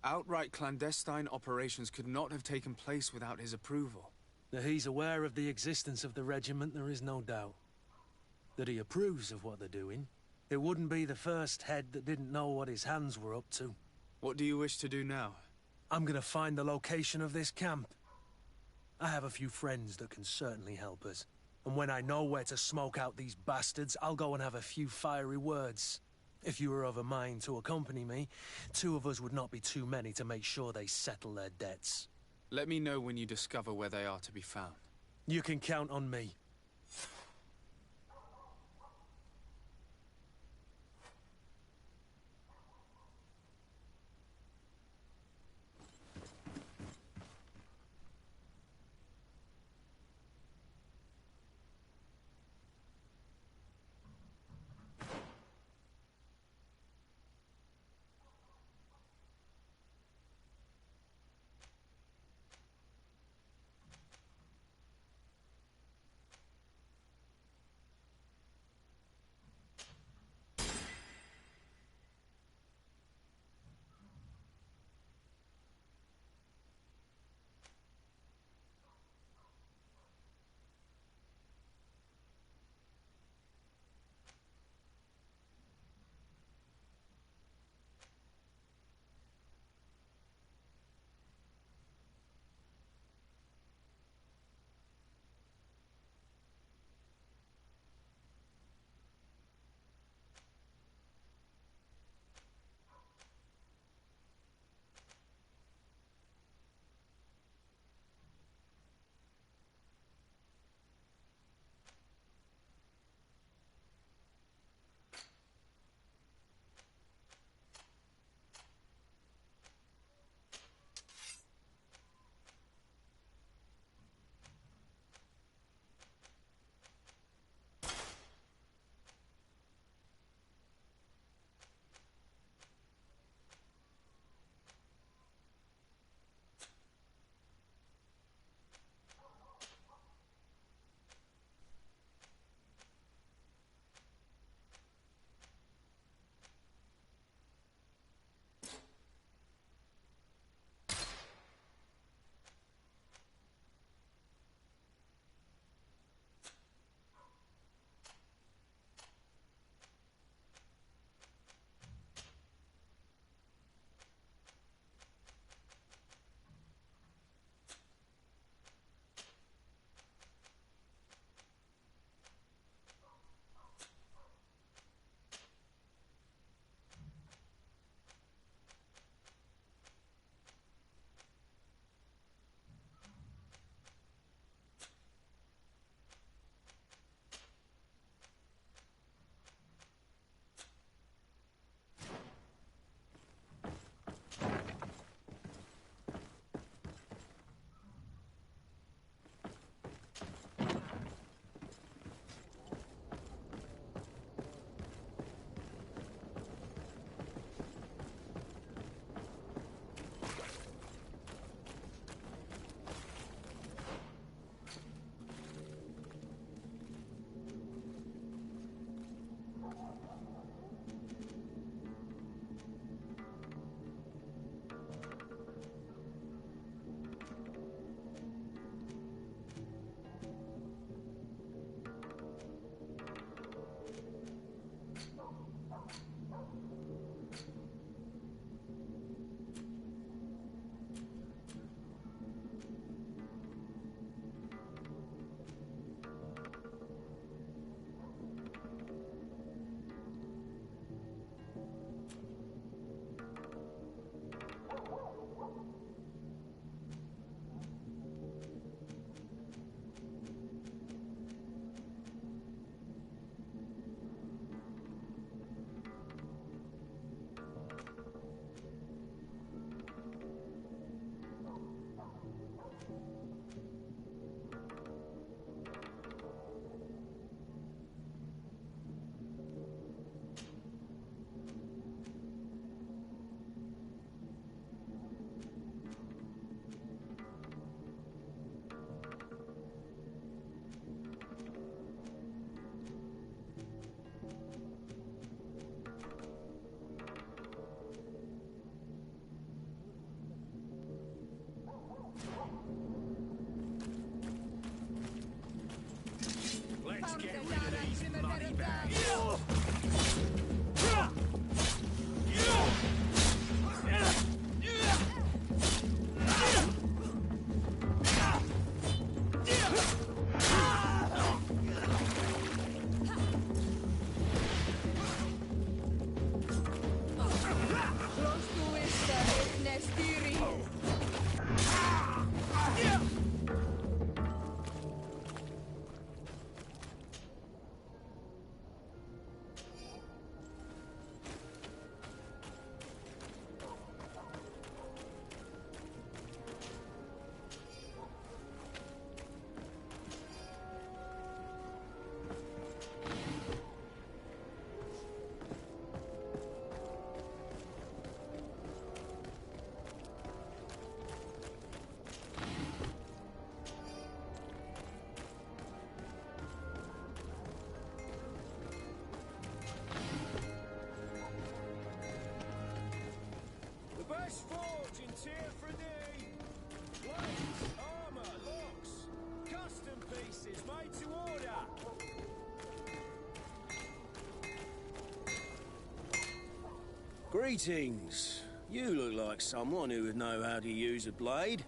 Outright clandestine operations could not have taken place without his approval. That he's aware of the existence of the regiment, there is no doubt. That he approves of what they're doing. It wouldn't be the first head that didn't know what his hands were up to. What do you wish to do now? I'm gonna find the location of this camp. I have a few friends that can certainly help us. And when I know where to smoke out these bastards, I'll go and have a few fiery words. If you were of a mind to accompany me, 2 of us would not be too many to make sure they settle their debts. Let me know when you discover where they are to be found. You can count on me. Best forge in tier 3D. Blades, armor, locks, custom pieces made to order. Greetings. You look like someone who would know how to use a blade.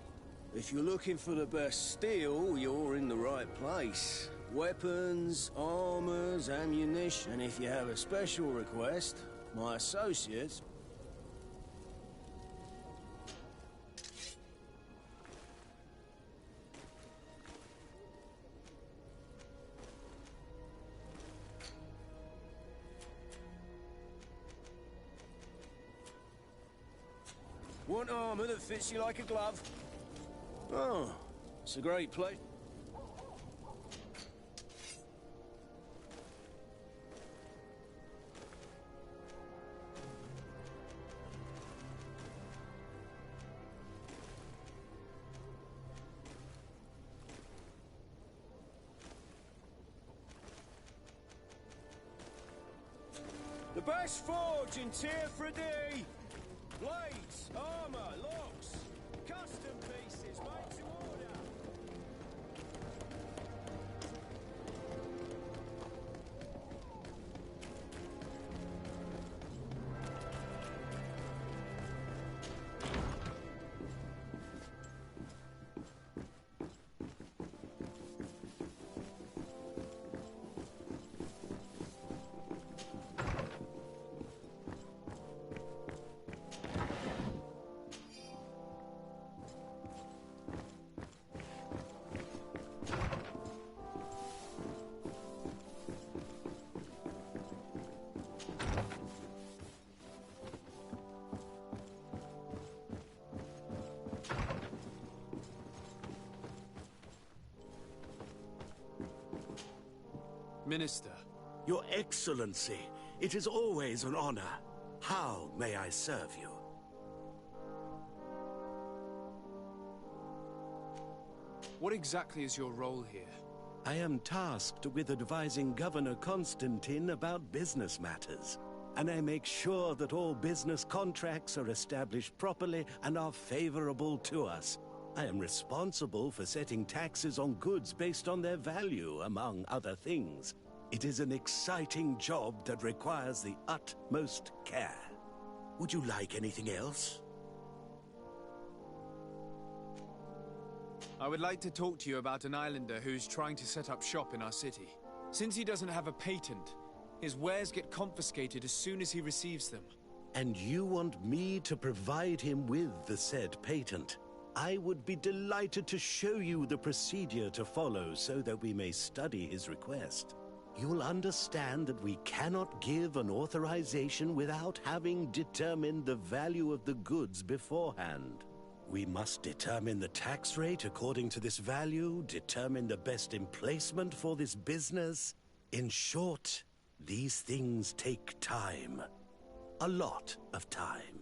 If you're looking for the best steel, you're in the right place. Weapons, armors, ammunition, and if you have a special request, my associates. Want armor that fits you like a glove? Oh, it's a great place. The best forge in tier 3D. Blades, armor, locks, custom pieces made to order. Minister. Your Excellency, it is always an honor. How may I serve you? What exactly is your role here? I am tasked with advising Governor Constantine about business matters, and I make sure that all business contracts are established properly and are favorable to us. I am responsible for setting taxes on goods based on their value, among other things. It is an exciting job that requires the utmost care. Would you like anything else? I would like to talk to you about an islander who's trying to set up shop in our city. Since he doesn't have a patent, his wares get confiscated as soon as he receives them. And you want me to provide him with the said patent? I would be delighted to show you the procedure to follow so that we may study his request. You'll understand that we cannot give an authorization without having determined the value of the goods beforehand. We must determine the tax rate according to this value, determine the best emplacement for this business. In short, these things take time. A lot of time.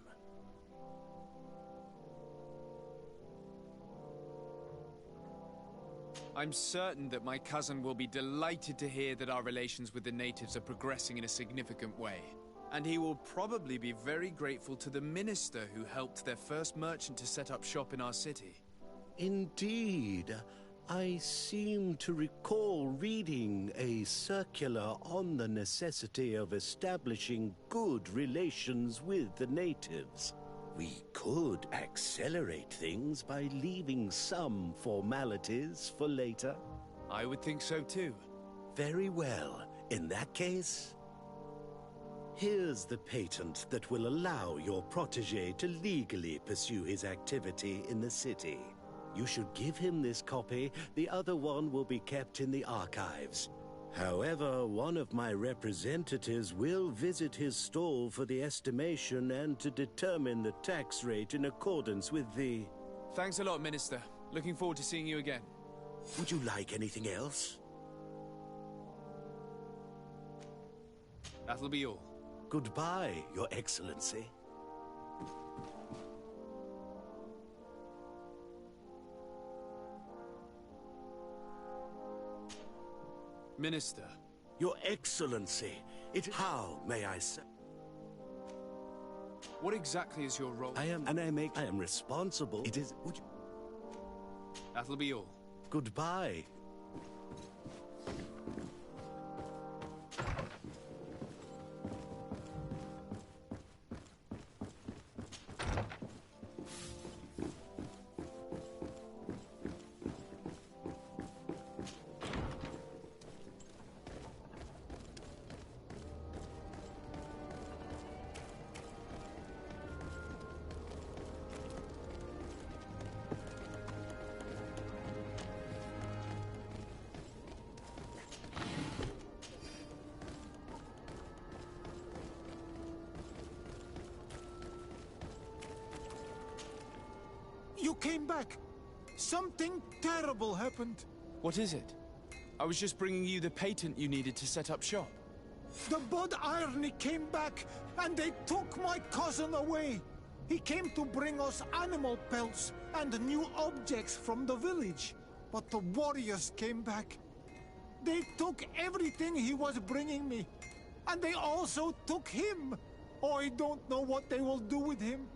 I'm certain that my cousin will be delighted to hear that our relations with the natives are progressing in a significant way. And he will probably be very grateful to the minister who helped their first merchant to set up shop in our city. Indeed. I seem to recall reading a circular on the necessity of establishing good relations with the natives. We could accelerate things by leaving some formalities for later. I would think so too. Very well. In that case, here's the patent that will allow your protégé to legally pursue his activity in the city. You should give him this copy. The other one will be kept in the archives. However, one of my representatives will visit his stall for the estimation and to determine the tax rate in accordance with the... Thanks a lot, Minister. Looking forward to seeing you again. Would you like anything else? That'll be all. Goodbye, Your Excellency. Minister. Your Excellency, how may I say? What exactly is your role? I am responsible. It is... That'll be all. Goodbye. You came back. Something terrible happened. What is it? I was just bringing you the patent you needed to set up shop. The Bud Irony came back, and they took my cousin away. He came to bring us animal pelts and new objects from the village. But the warriors came back. They took everything he was bringing me. And they also took him. Oh, I don't know what they will do with him.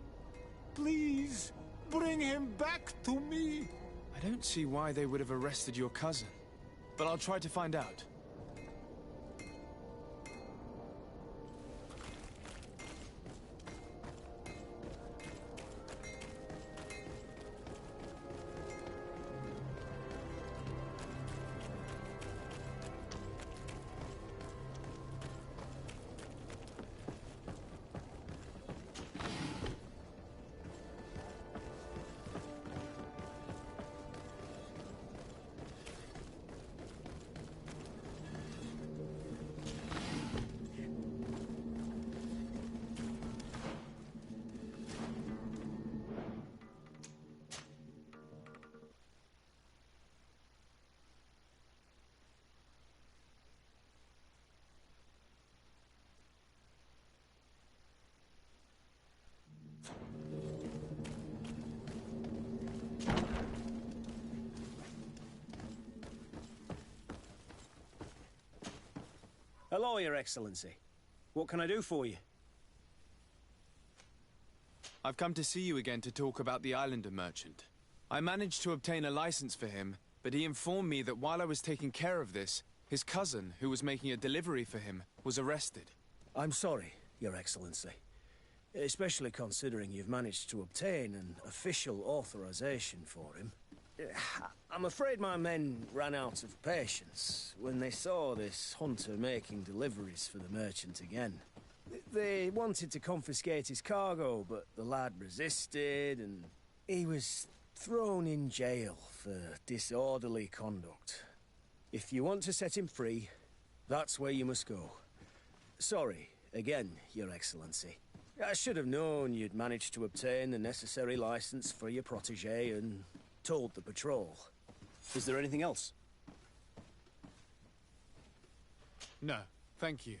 Please, bring him back to me. I don't see why they would have arrested your cousin. But I'll try to find out. Hello, Your Excellency. What can I do for you? I've come to see you again to talk about the Islander merchant. I managed to obtain a license for him, but he informed me that while I was taking care of this, his cousin, who was making a delivery for him, was arrested. I'm sorry, Your Excellency. Especially considering you've managed to obtain an official authorization for him. I'm afraid my men ran out of patience when they saw this hunter making deliveries for the merchant again. They wanted to confiscate his cargo, but the lad resisted, and he was thrown in jail for disorderly conduct. If you want to set him free, that's where you must go. Sorry, again, Your Excellency. I should have known you'd managed to obtain the necessary license for your protégé and told the patrol. Is there anything else? No, thank you.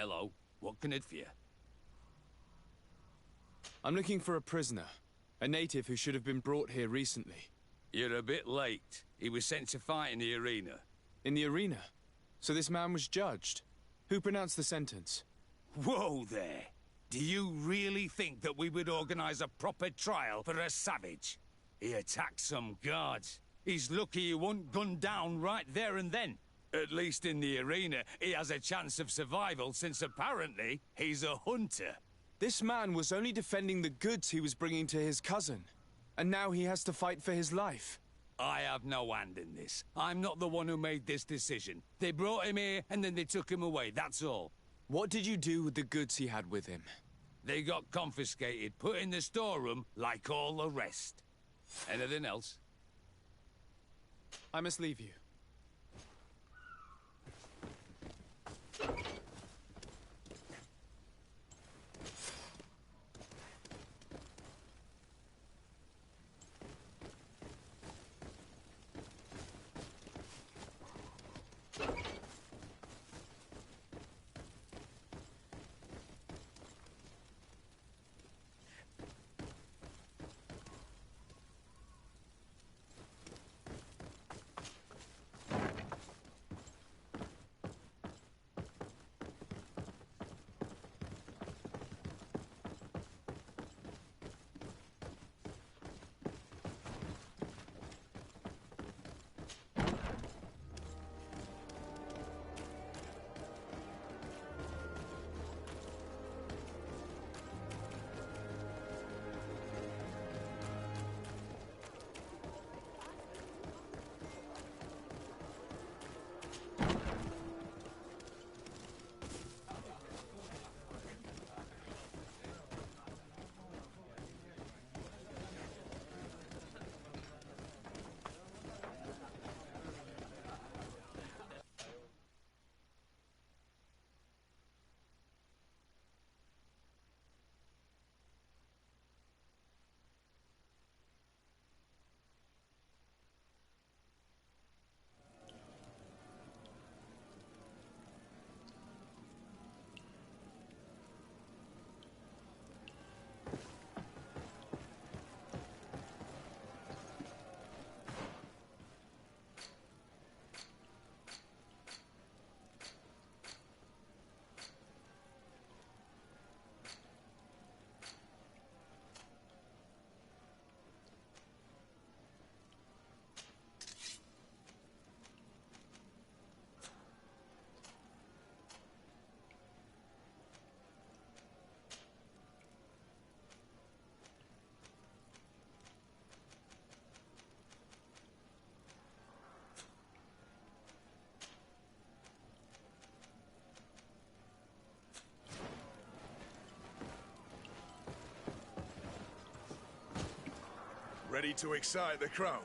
Hello. What can it for you? I'm looking for a prisoner. A native who should have been brought here recently. You're a bit late. He was sent to fight in the arena. In the arena? So this man was judged? Who pronounced the sentence? Whoa there! Do you really think that we would organize a proper trial for a savage? He attacked some guards. He's lucky he wasn't gunned down right there and then. At least in the arena, he has a chance of survival since apparently he's a hunter. This man was only defending the goods he was bringing to his cousin. And now he has to fight for his life. I have no hand in this. I'm not the one who made this decision. They brought him here and then they took him away, that's all. What did you do with the goods he had with him? They got confiscated, put in the storeroom, like all the rest. Anything else? I must leave you. Ready to excite the crowd?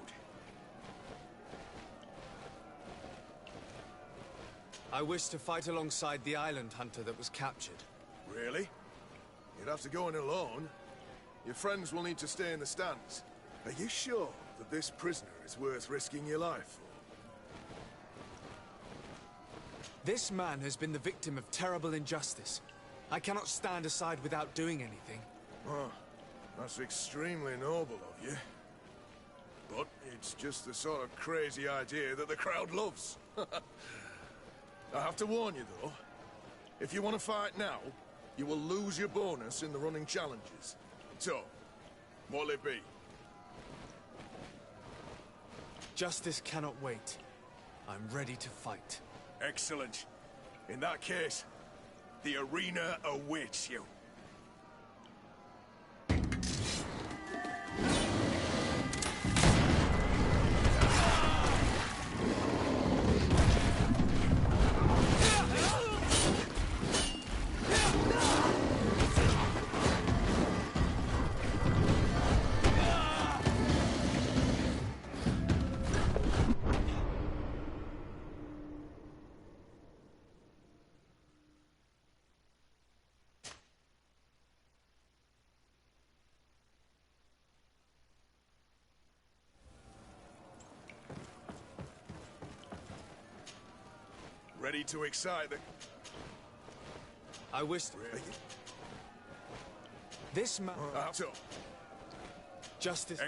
I wish to fight alongside the island hunter that was captured. Really? You'd have to go in alone. Your friends will need to stay in the stands. Are you sure that this prisoner is worth risking your life for? This man has been the victim of terrible injustice. I cannot stand aside without doing anything. Oh, that's extremely noble of you. But it's just the sort of crazy idea that the crowd loves. I have to warn you, though. If you want to fight now, you will lose your bonus in the running challenges. So, what'll it be? Justice cannot wait. I'm ready to fight. Excellent. In that case, the arena awaits you. Ready to excite the... I wish... This man... Justice...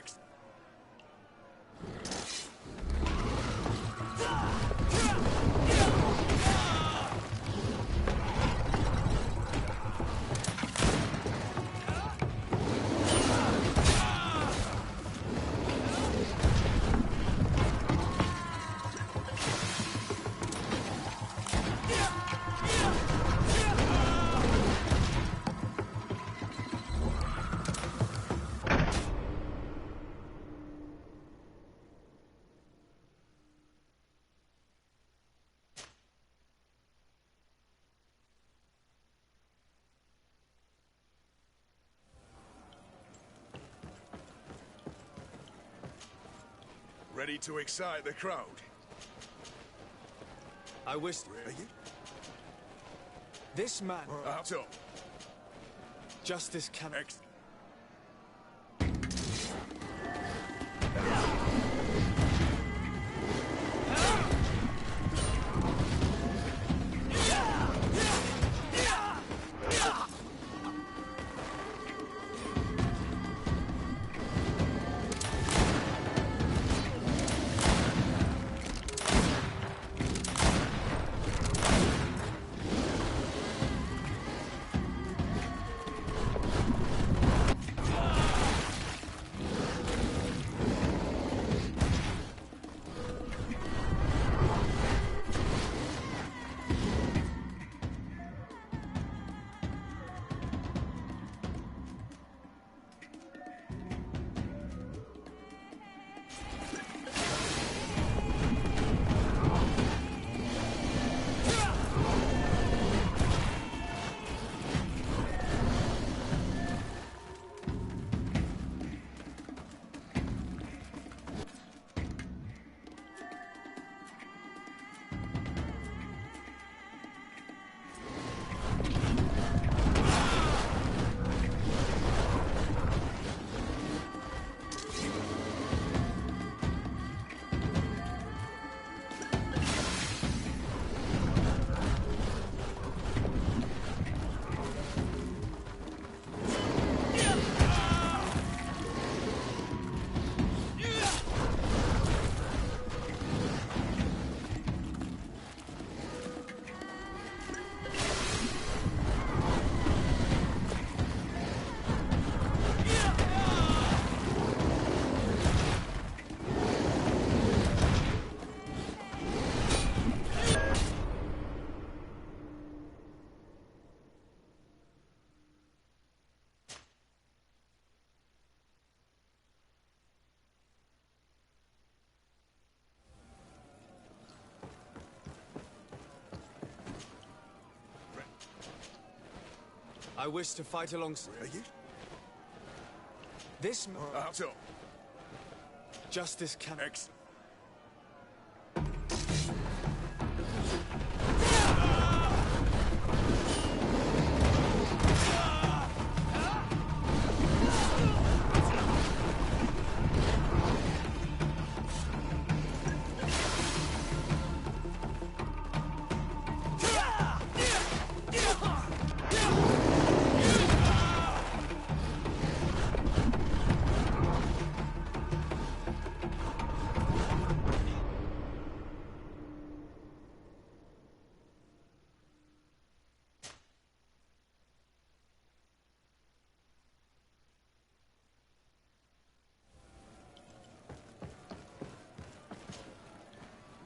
Ready to excite the crowd? I wish... This man... Justice cannot... I wish to fight alongside... This man... Justice cannot...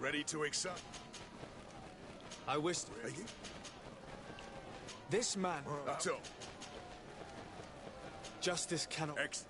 Ready to excite? I wish... This man... Justice cannot...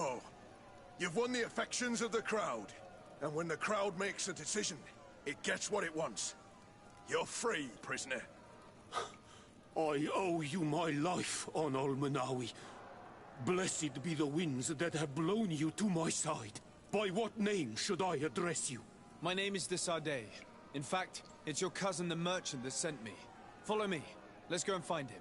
go. You've won the affections of the crowd. And when the crowd makes a decision, it gets what it wants. You're free, prisoner. I owe you my life, on Almanawi. Blessed be the winds that have blown you to my side. By what name should I address you? My name is Desardet. In fact, it's your cousin the merchant that sent me. Follow me. Let's go and find him.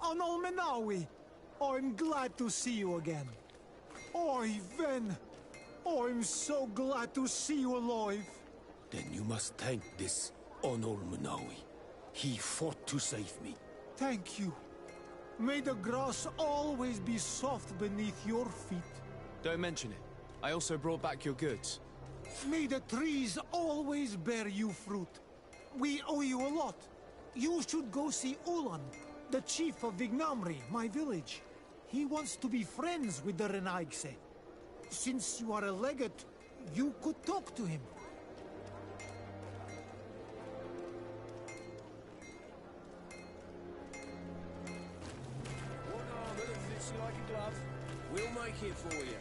On Almenawi. I'm glad to see you again. Oi, Ven. I'm so glad to see you alive. Then you must thank this Onol Manawi. He fought to save me. Thank you. May the grass always be soft beneath your feet. Don't mention it. I also brought back your goods. May the trees always bear you fruit. We owe you a lot. You should go see Ulan, the chief of Vignamri, my village. He wants to be friends with the Renaigse. Since you are a legate, you could talk to him. One armor that fits you like a glove. We'll make it for you.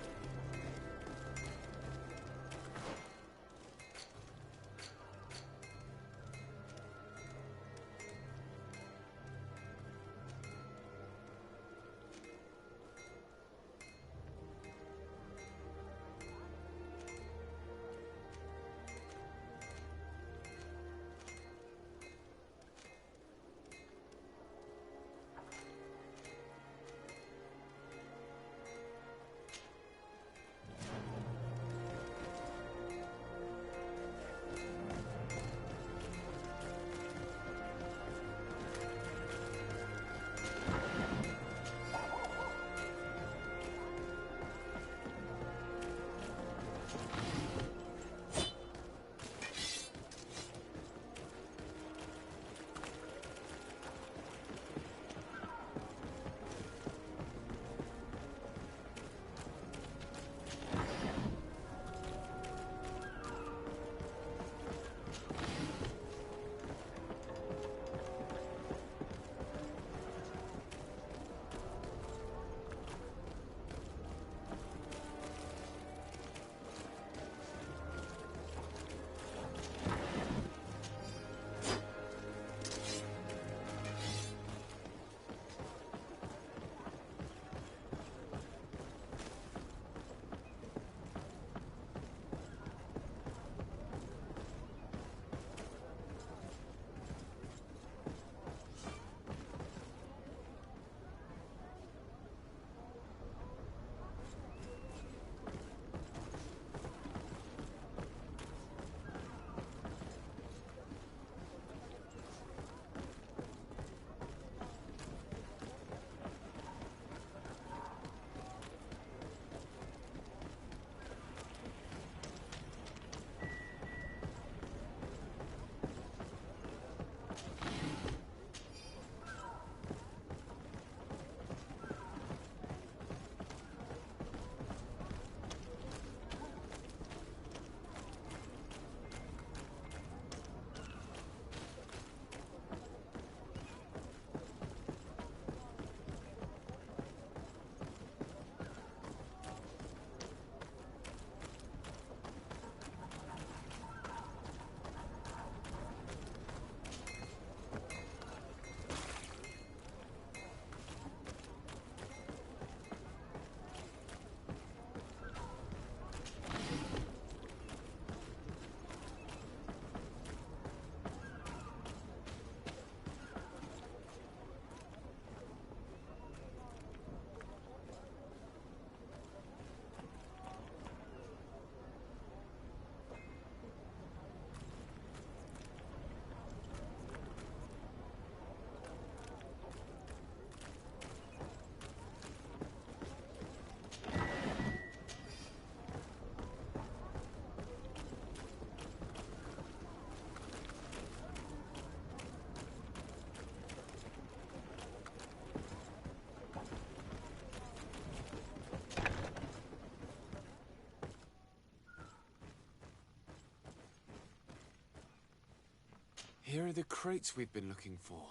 Here are the crates we've been looking for.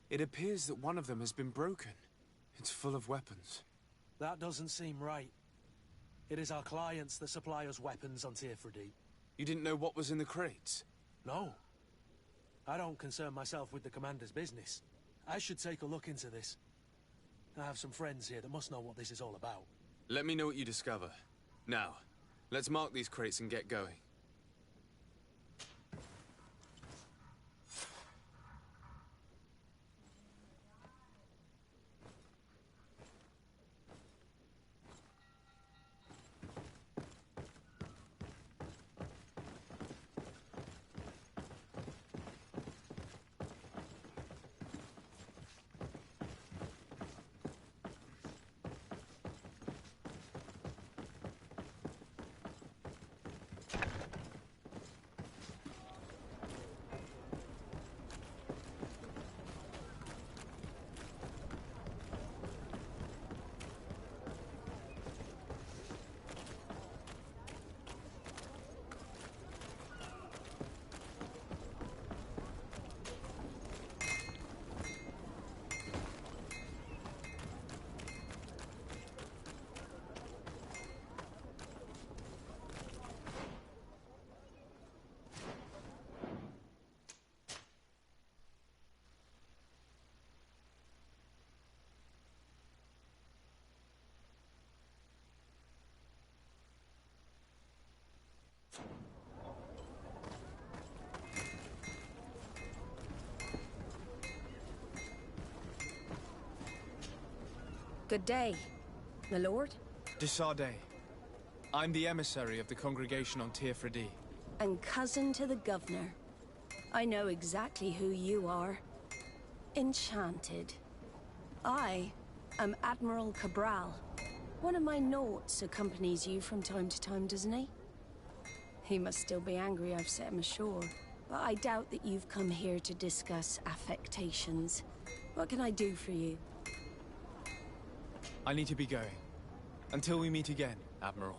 It appears that one of them has been broken. It's full of weapons. That doesn't seem right. It is our clients that supply us weapons on pt3. You didn't know what was in the crates? No. I don't concern myself with the commander's business. I should take a look into this. I have some friends here that must know what this is all about. Let me know what you discover. Now, let's mark these crates and get going. Good day, my lord. Desarde. I'm the emissary of the congregation on pt3. And cousin to the governor. I know exactly who you are. Enchanted. I am Admiral Cabral. One of my naughts accompanies you from time to time, doesn't he? He must still be angry I've set him ashore. But I doubt that you've come here to discuss affectations. What can I do for you? I need to be going. Until we meet again, Admiral.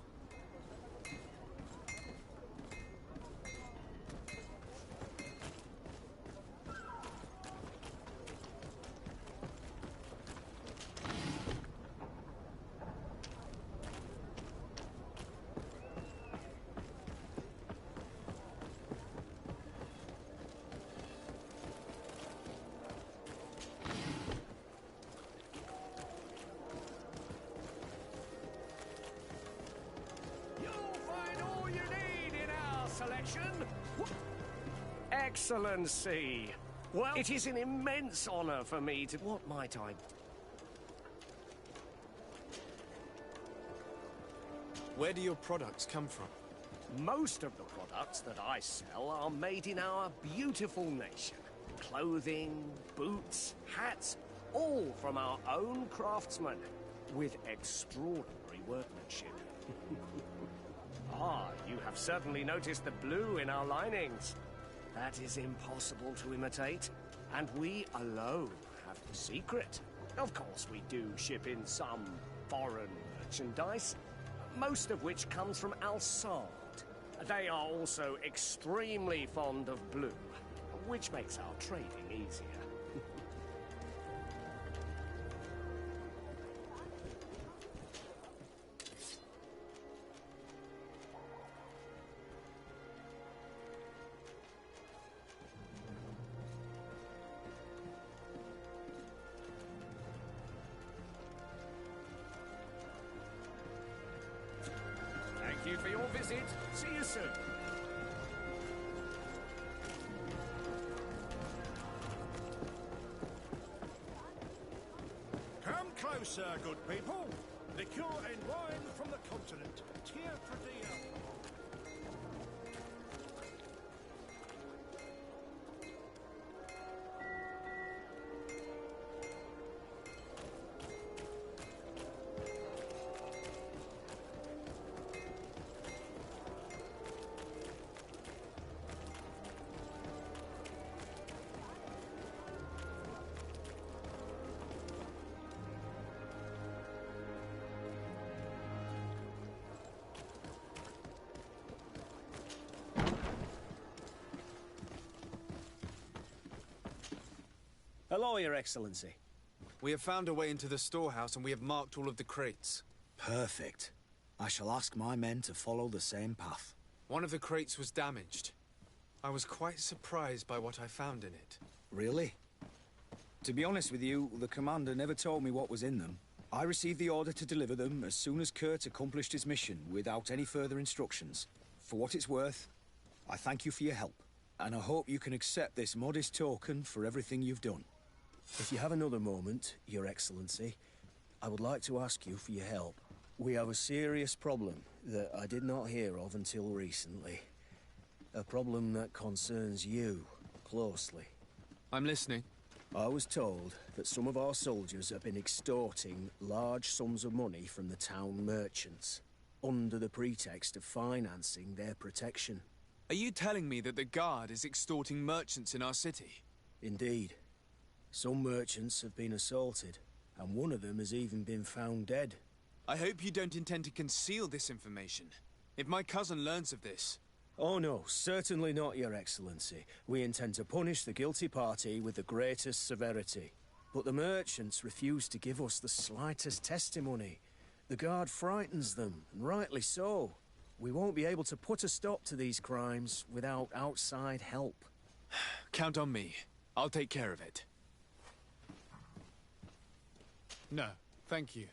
Excellency! Well, it is an immense honor for me to... What might I... Where do your products come from? Most of the products that I sell are made in our beautiful nation. Clothing, boots, hats, all from our own craftsmen, with extraordinary workmanship. Ah, you have certainly noticed the blue in our linings. That is impossible to imitate, and we alone have the secret. Of course, we do ship in some foreign merchandise, most of which comes from Alsard. They are also extremely fond of blue, which makes our trading easier. Thank you for your visit. See you soon. Come closer, good people. Liqueur and wine from the continent. pt3. Hello, Your Excellency. We have found a way into the storehouse and we have marked all of the crates. Perfect. I shall ask my men to follow the same path. One of the crates was damaged. I was quite surprised by what I found in it. Really? To be honest with you, the commander never told me what was in them. I received the order to deliver them as soon as Kurt accomplished his mission, without any further instructions. For what it's worth, I thank you for your help, and I hope you can accept this modest token for everything you've done. If you have another moment, Your Excellency, I would like to ask you for your help. We have a serious problem that I did not hear of until recently. A problem that concerns you closely. I'm listening. I was told that some of our soldiers have been extorting large sums of money from the town merchants, under the pretext of financing their protection. Are you telling me that the Guard is extorting merchants in our city? Indeed. Some merchants have been assaulted, and one of them has even been found dead. I hope you don't intend to conceal this information. If my cousin learns of this... Oh no, certainly not, Your Excellency. We intend to punish the guilty party with the greatest severity. But the merchants refuse to give us the slightest testimony. The Guard frightens them, and rightly so. We won't be able to put a stop to these crimes without outside help. Count on me. I'll take care of it. No, thank you.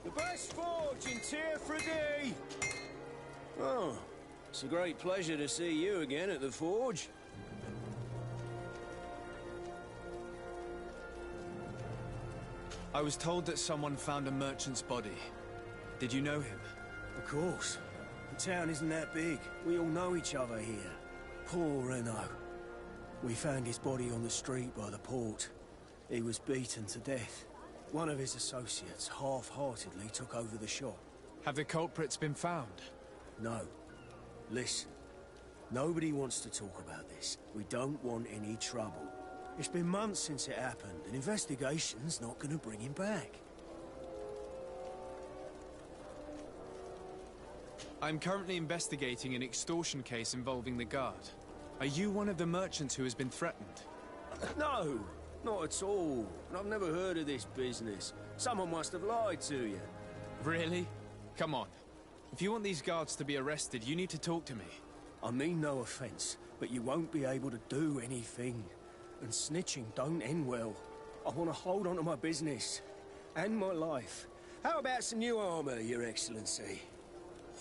The best forge in Tier 3D! Oh, it's a great pleasure to see you again at the forge. I was told that someone found a merchant's body. Did you know him? Of course. The town isn't that big. We all know each other here. Poor Renault. We found his body on the street by the port. He was beaten to death. One of his associates half-heartedly took over the shop. Have the culprits been found? No. Listen. Nobody wants to talk about this. We don't want any trouble. It's been months since it happened. An investigation's not gonna bring him back. I'm currently investigating an extortion case involving the Guard. Are you one of the merchants who has been threatened? No, not at all. I've never heard of this business. Someone must have lied to you. Really? Come on. If you want these guards to be arrested, you need to talk to me. I mean no offense, but you won't be able to do anything. And snitching don't end well. I want to hold on to my business. And my life. How about some new armor, Your Excellency?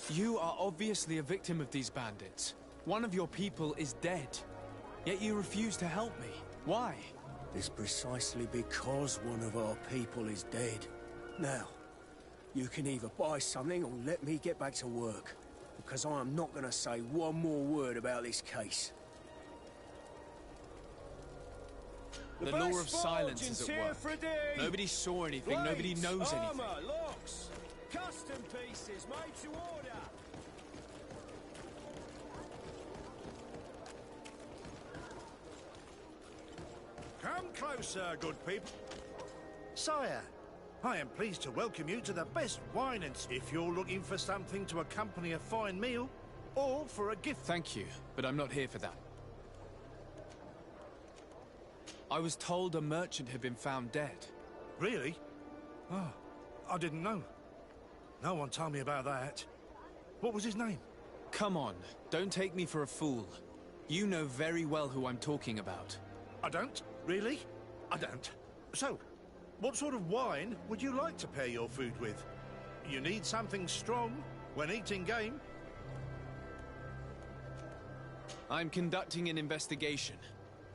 You are obviously a victim of these bandits. One of your people is dead. Yet you refuse to help me. Why? It's precisely because one of our people is dead. Now, you can either buy something or let me get back to work. Because I am not going to say one more word about this case. The law of silence is at work. Nobody saw anything, Blades, nobody knows anything. Armor, locks, custom pieces made to order. Come closer, good people. Sire, I am pleased to welcome you to the best wine and... If you're looking for something to accompany a fine meal, or for a gift... Thank you, but I'm not here for that. I was told a merchant had been found dead. Really? Oh, I didn't know. No one told me about that. What was his name? Come on, don't take me for a fool. You know very well who I'm talking about. I don't? Really? I don't. So, what sort of wine would you like to pair your food with? You need something strong when eating game? I'm conducting an investigation.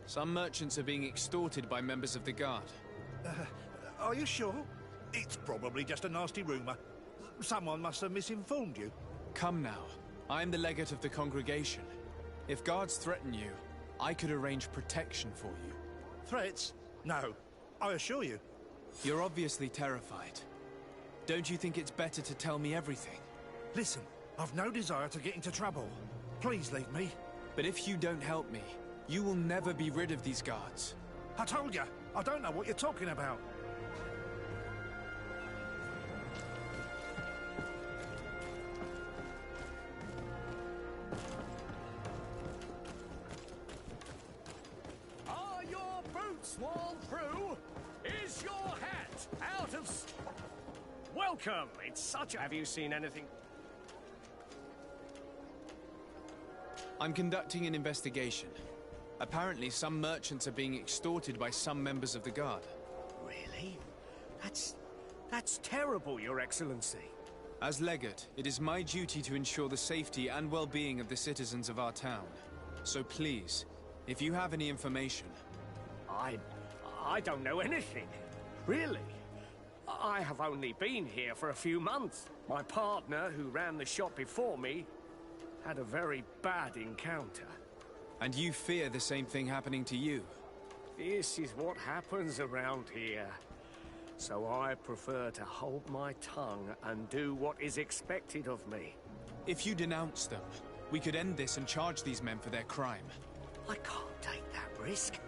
Some merchants are being extorted by members of the Guard. Are you sure? It's probably just a nasty rumor. Someone must have misinformed you. Come now. I'm the legate of the congregation. If guards threaten you, I could arrange protection for you. Threats? No. I assure you. You're obviously terrified. Don't you think it's better to tell me everything? Listen, I've no desire to get into trouble. Please leave me. But if you don't help me, you will never be rid of these guards. I told you, I don't know what you're talking about. Are your boots worn through? Is your hat out of... Welcome! It's such a... Have you seen anything? I'm conducting an investigation. Apparently, some merchants are being extorted by some members of the Guard. Really? That's terrible, Your Excellency. As legate, it is my duty to ensure the safety and well-being of the citizens of our town. So please, if you have any information... I don't know anything. Really. I have only been here for a few months. My partner, who ran the shop before me, had a very bad encounter. And you fear the same thing happening to you? This is what happens around here. So I prefer to hold my tongue and do what is expected of me. If you denounce them, we could end this and charge these men for their crime. I can't take that risk.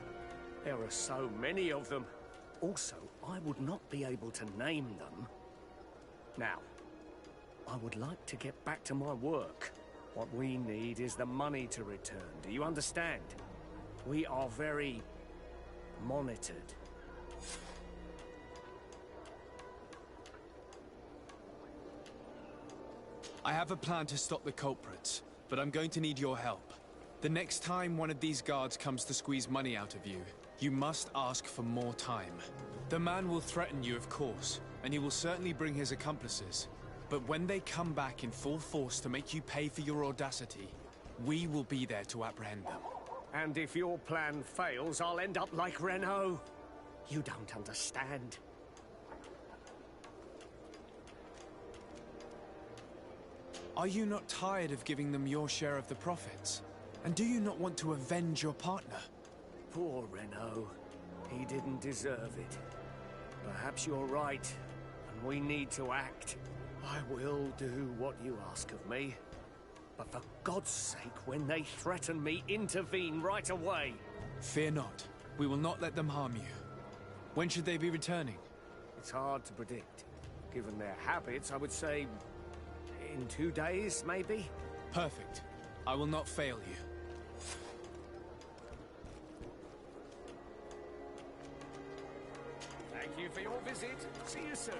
There are so many of them. Also, I would not be able to name them. Now, I would like to get back to my work. What we need is the money to return. Do you understand? We are very monitored. I have a plan to stop the culprits, but I'm going to need your help. The next time one of these guards comes to squeeze money out of you, you must ask for more time. The man will threaten you, of course, and he will certainly bring his accomplices. But when they come back in full force to make you pay for your audacity, we will be there to apprehend them. And if your plan fails, I'll end up like Renault. You don't understand. Are you not tired of giving them your share of the profits? And do you not want to avenge your partner? Poor Renault. He didn't deserve it. Perhaps you're right, and we need to act. I will do what you ask of me. But for God's sake, when they threaten me, intervene right away. Fear not. We will not let them harm you. When should they be returning? It's hard to predict. Given their habits, I would say in 2 days, maybe? Perfect. I will not fail you. Thank you for your visit. See you soon.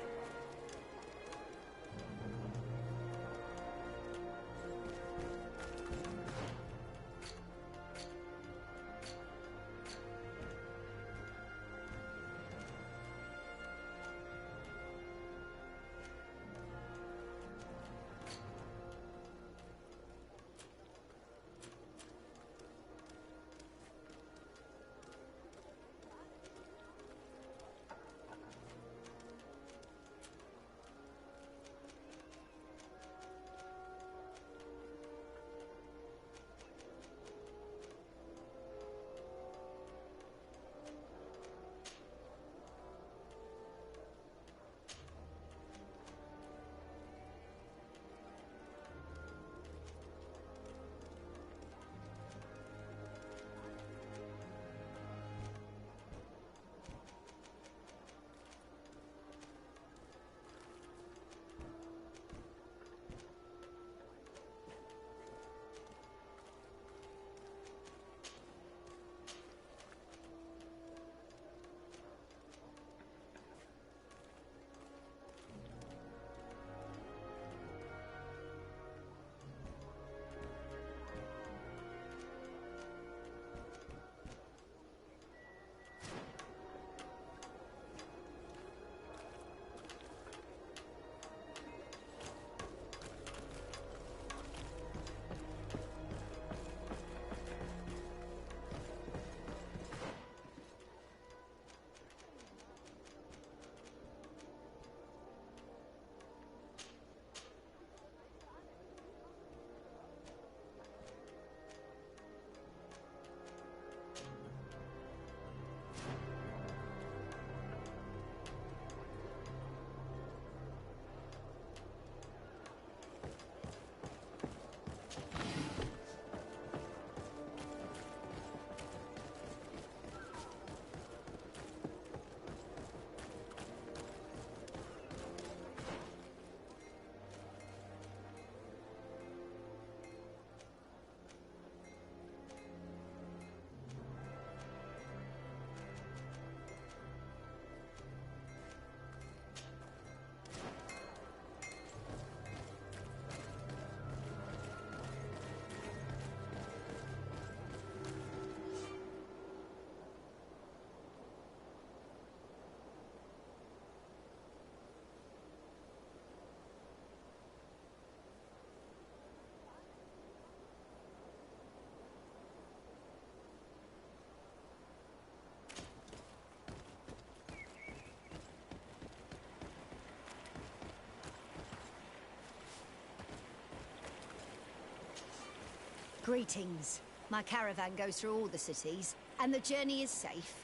Greetings. My caravan goes through all the cities, and the journey is safe.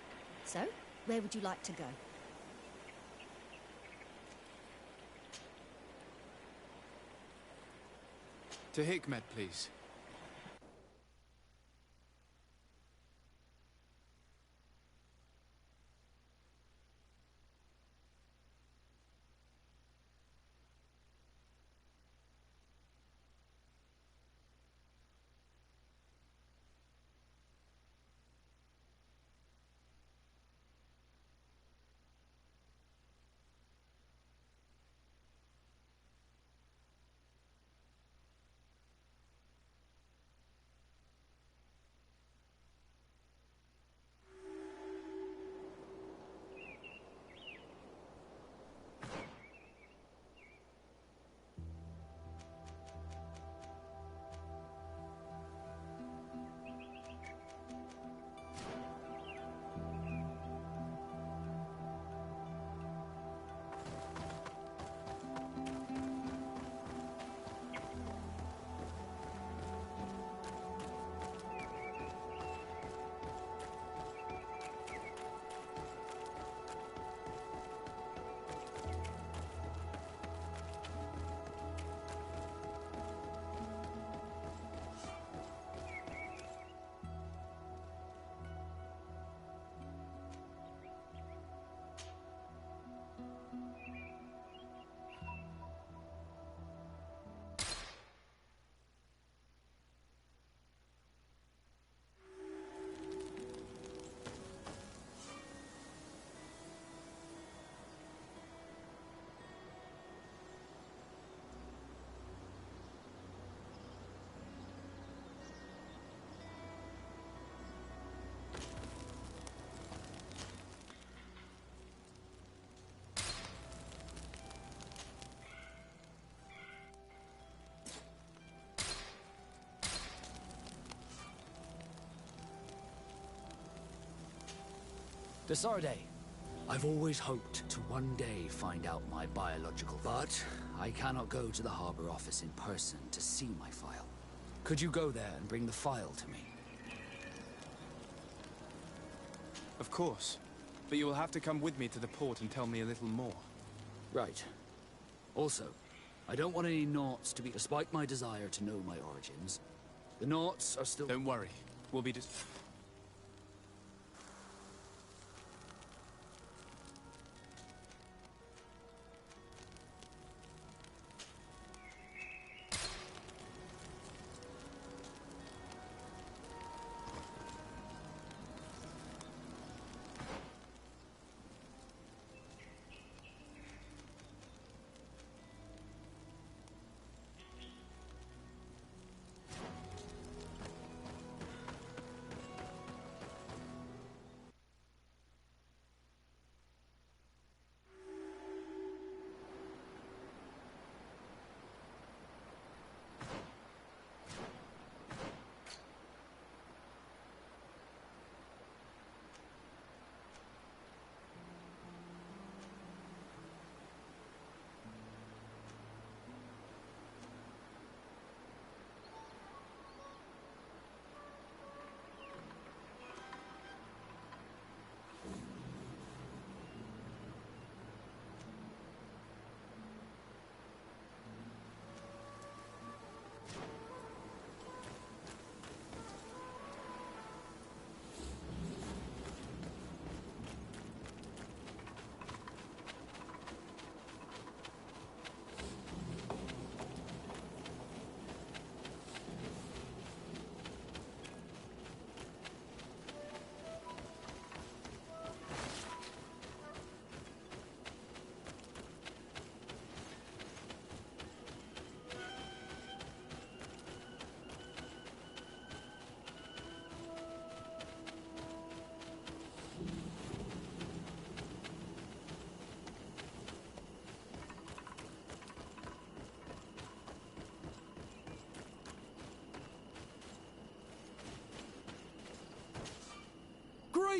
So, where would you like to go? To Hikmet, please. Desarde, I've always hoped to one day find out my biological, but I cannot go to the Harbor Office in person to see my file. Could you go there and bring the file to me? Of course. But you will have to come with me to the port and tell me a little more. Right. Also, I don't want any Naughts to be... Despite my desire to know my origins, the Naughts are still... Don't worry. We'll be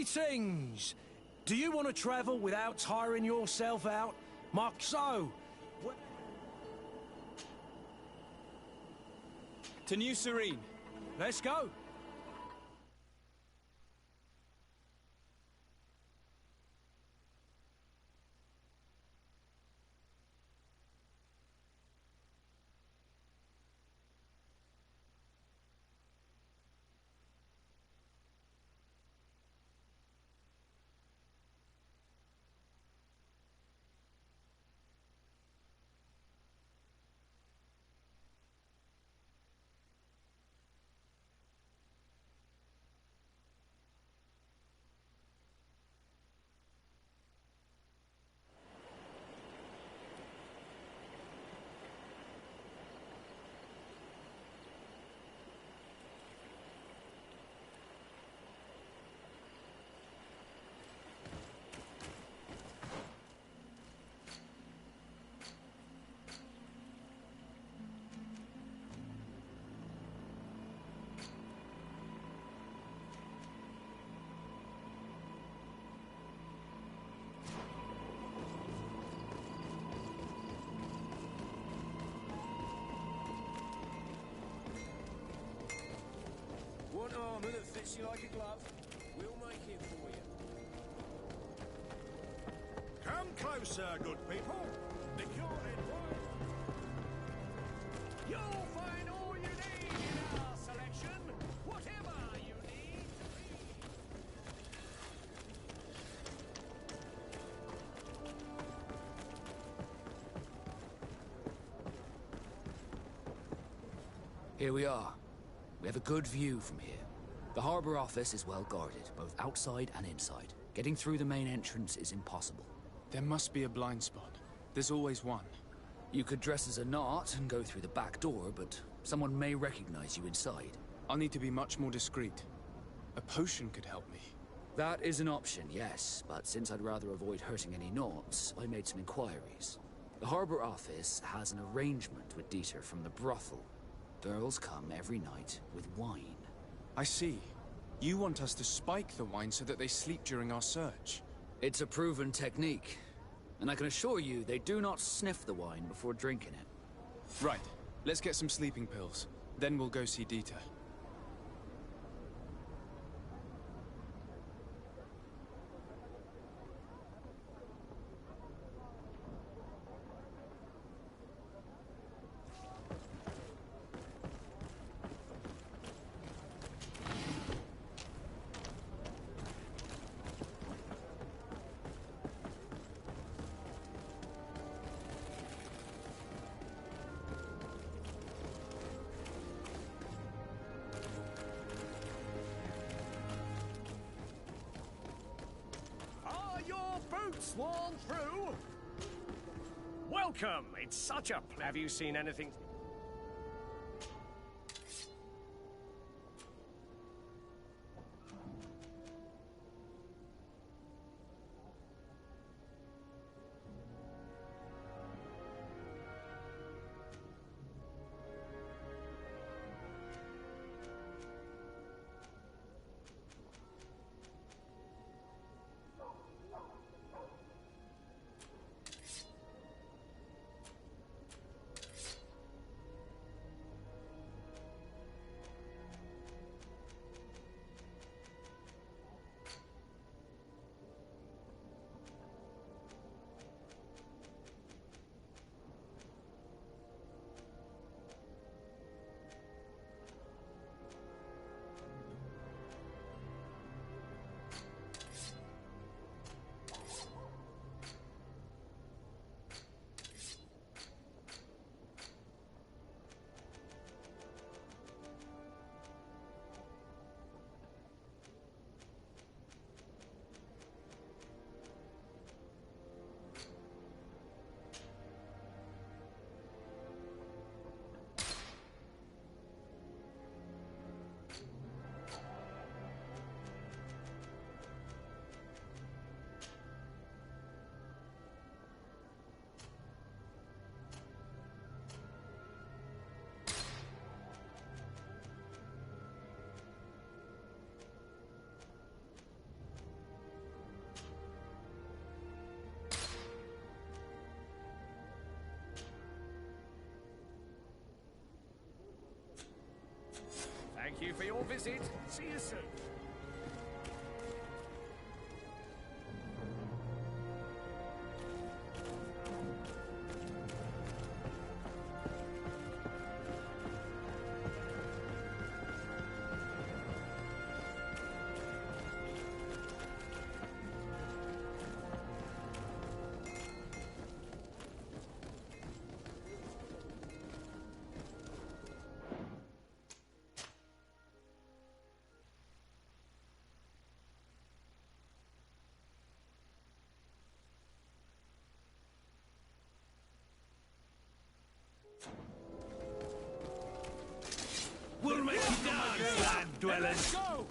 Greetings! Do you want to travel without tiring yourself out? Marxo! To New Serene. Let's go! Want armor that fits you like a glove? We'll make it for you. Come closer, good people. The cure is right. You'll find all you need in our selection, whatever you need. Here we are. We have a good view from here. The Harbor Office is well guarded, both outside and inside. Getting through the main entrance is impossible. There must be a blind spot. There's always one. You could dress as a Knot and go through the back door, but someone may recognize you inside. I'll need to be much more discreet. A potion could help me. That is an option, yes, but since I'd rather avoid hurting any Knots, I made some inquiries. The Harbor Office has an arrangement with Dieter from the brothel. Girls come every night with wine. I see. You want us to spike the wine so that they sleep during our search. It's a proven technique, and I can assure you they do not sniff the wine before drinking it. Right. Let's get some sleeping pills. Then we'll go see Dieter. Sworn through? Welcome! It's such a pleasure. Have you seen anything? Thank you for your visit. See you soon. We'll make you dance, land dwellers! Let's go!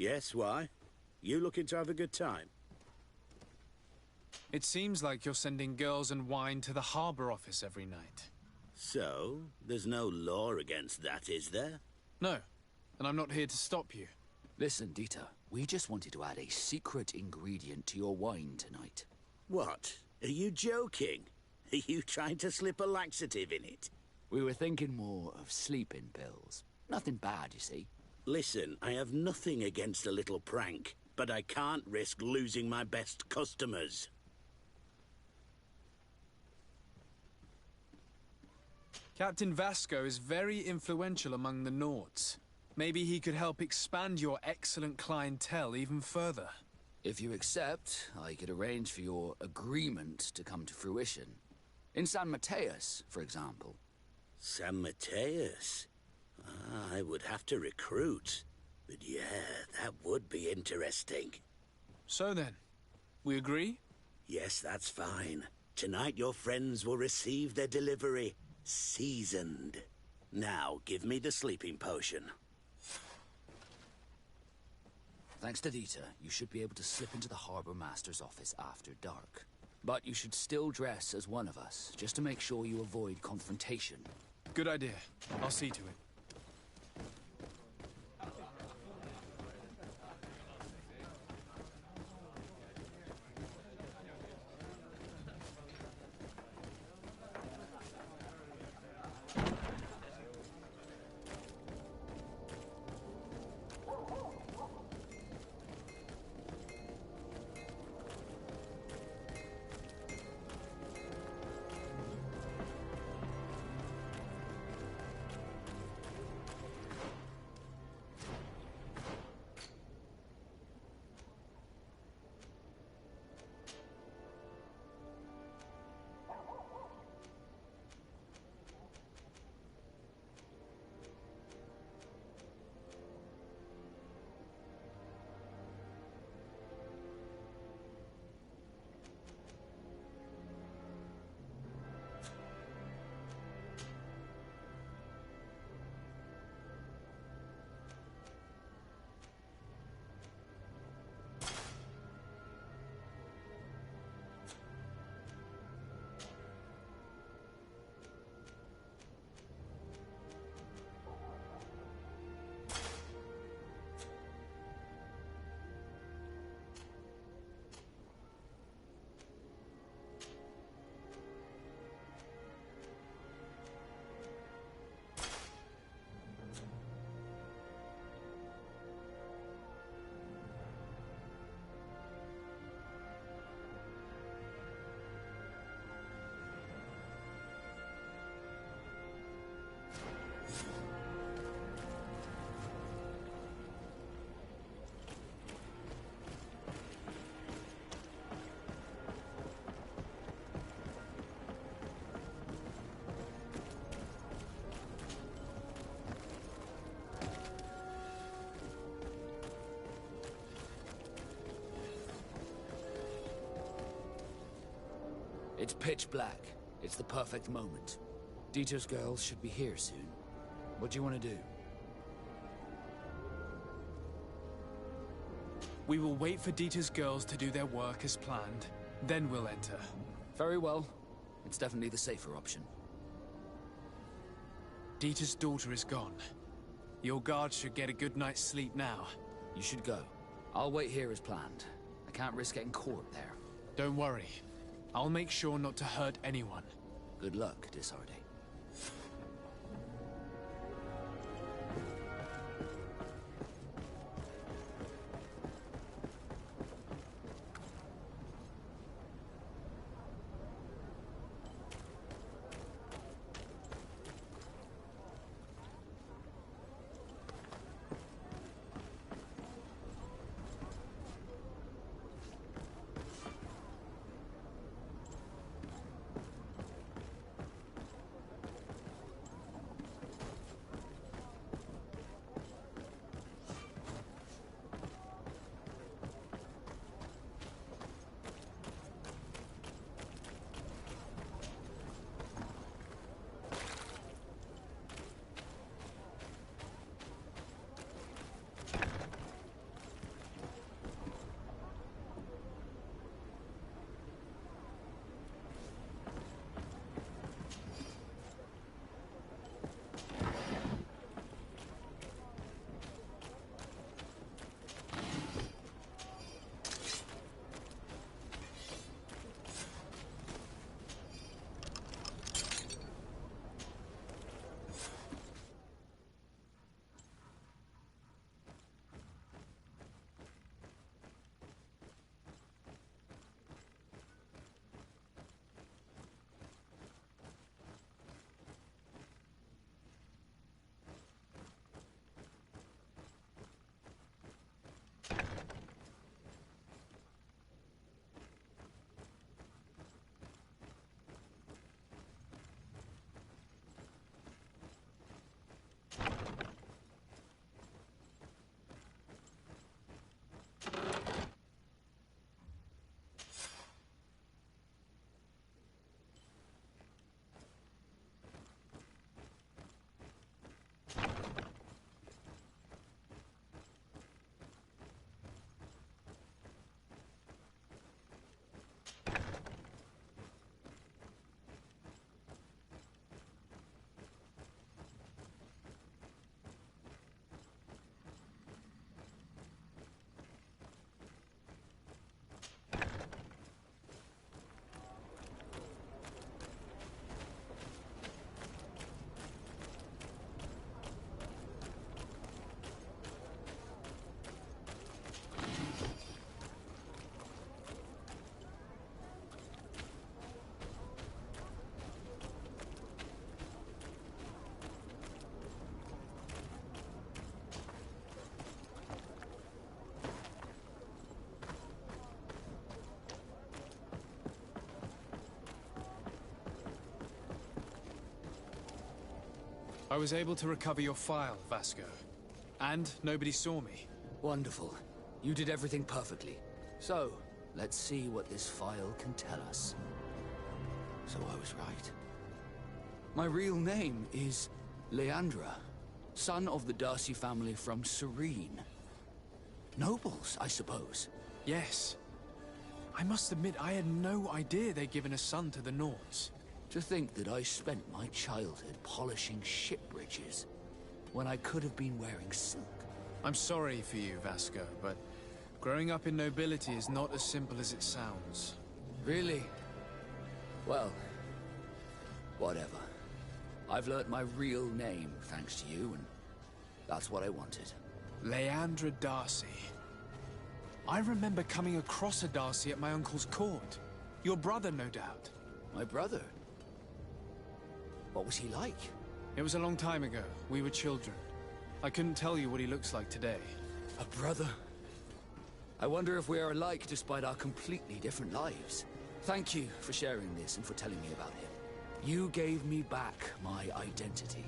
Yes, why? You looking to have a good time? It seems like you're sending girls and wine to the harbor office every night. So, there's no law against that, is there? No, and I'm not here to stop you. Listen, Dieter, we just wanted to add a secret ingredient to your wine tonight. What? Are you joking? Are you trying to slip a laxative in it? We were thinking more of sleeping pills. Nothing bad, you see. Listen, I have nothing against a little prank, but I can't risk losing my best customers. Captain Vasco is very influential among the Nords. Maybe he could help expand your excellent clientele even further. If you accept, I could arrange for your agreement to come to fruition. In San Mateus, for example. San Mateus? I would have to recruit. But yeah, that would be interesting. So then, we agree? Yes, that's fine. Tonight your friends will receive their delivery. Seasoned. Now, give me the sleeping potion. Thanks to Dieter, you should be able to slip into the Harbor Master's office after dark. But you should still dress as one of us, just to make sure you avoid confrontation. Good idea. I'll see to it. It's pitch black. It's the perfect moment. Dieter's girls should be here soon. What do you want to do? We will wait for Dieter's girls to do their work as planned. Then we'll enter. Very well. It's definitely the safer option. Dieter's daughter is gone. Your guards should get a good night's sleep now. You should go. I'll wait here as planned. I can't risk getting caught there. Don't worry. I'll make sure not to hurt anyone. Good luck, Disarde. I was able to recover your file, Vasco. And nobody saw me. Wonderful. You did everything perfectly. So, let's see what this file can tell us. So I was right. My real name is Leandra, son of the Darcy family from Serene. Nobles, I suppose. Yes. I must admit, I had no idea they'd given a son to the Nords. To think that I spent my childhood polishing ship bridges, when I could have been wearing silk. I'm sorry for you, Vasco, but growing up in nobility is not as simple as it sounds. Really? Well, whatever. I've learnt my real name thanks to you, and that's what I wanted. Leandra Darcy. I remember coming across a Darcy at my uncle's court. Your brother, no doubt. My brother? What was he like? It was a long time ago. We were children. I couldn't tell you what he looks like today. A brother? I wonder if we are alike despite our completely different lives. Thank you for sharing this and for telling me about him. You gave me back my identity.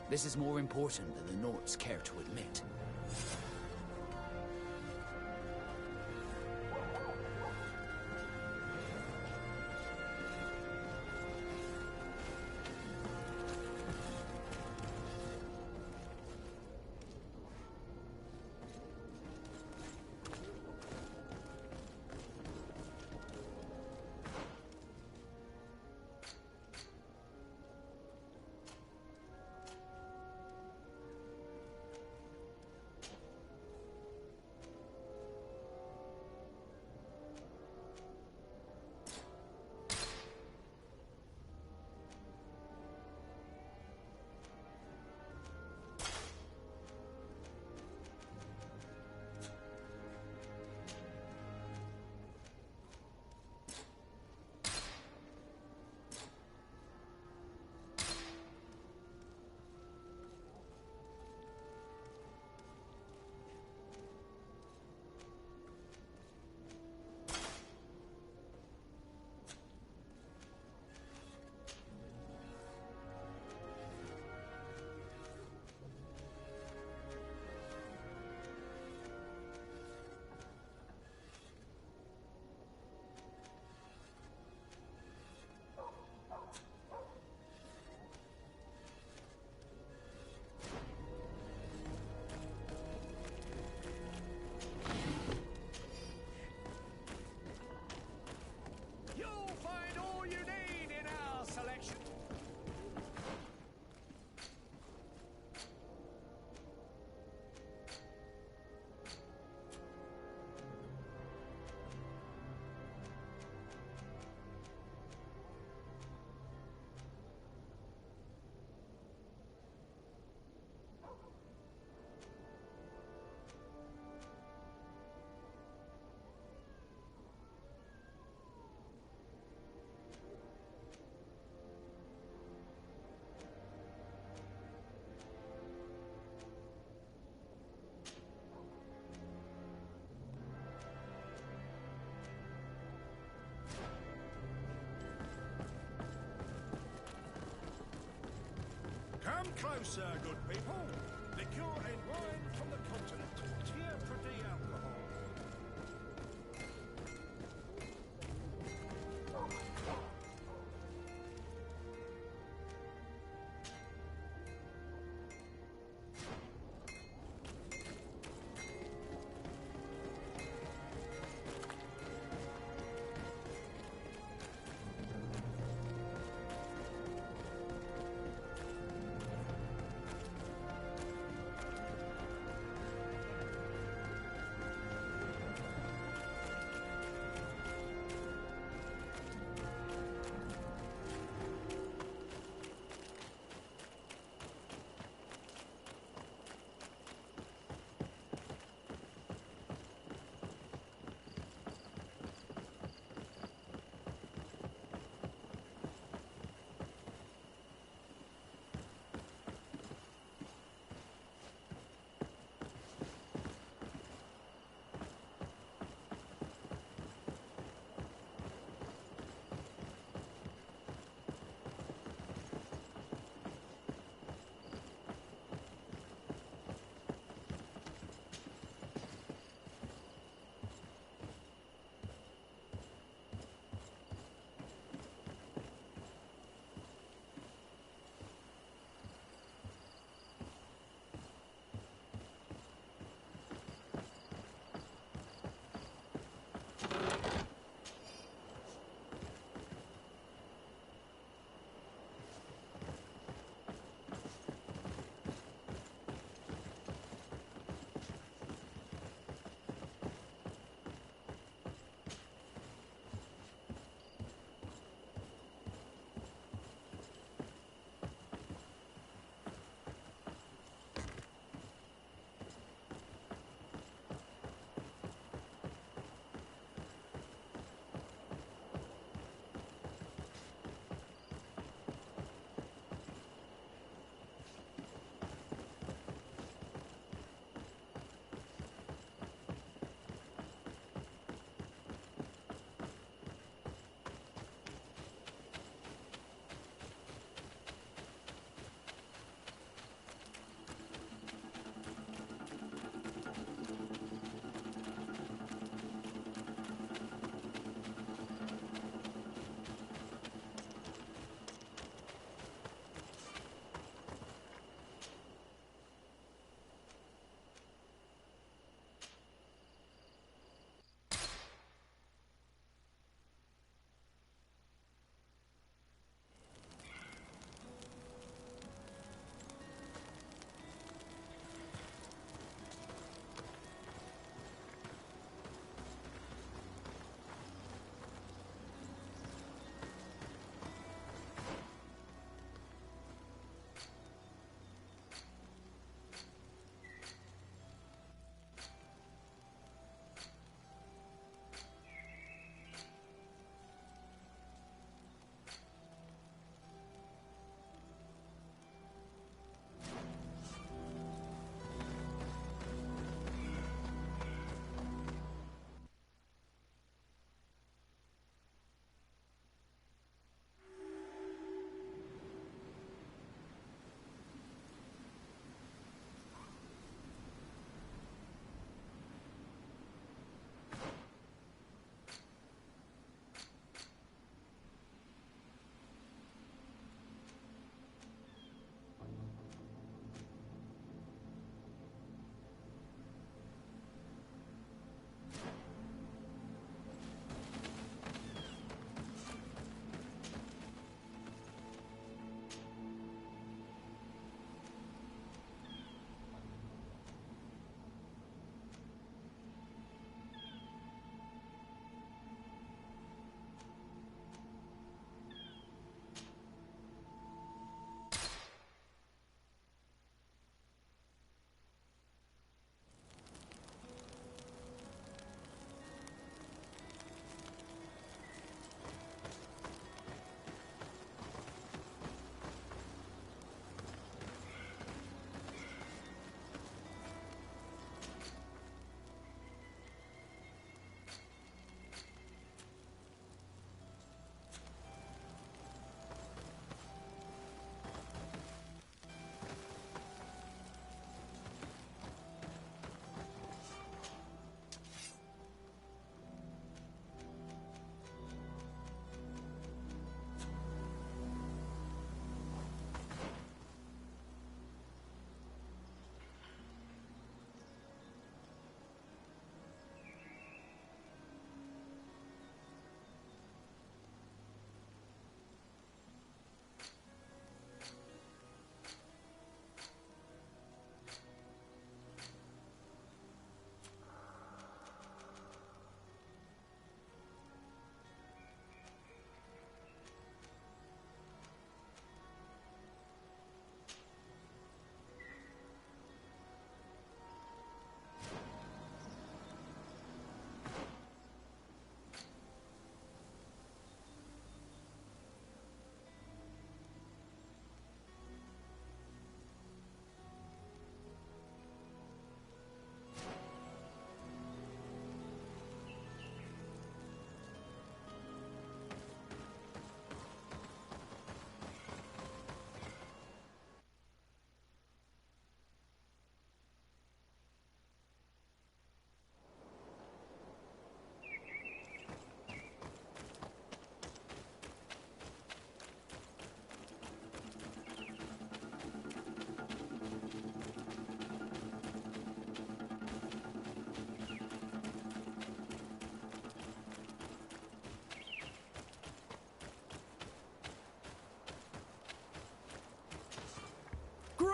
This is more important than the Nords care to admit. Come closer, good people. Liqueur and wine from the continent. pt3 alcohol.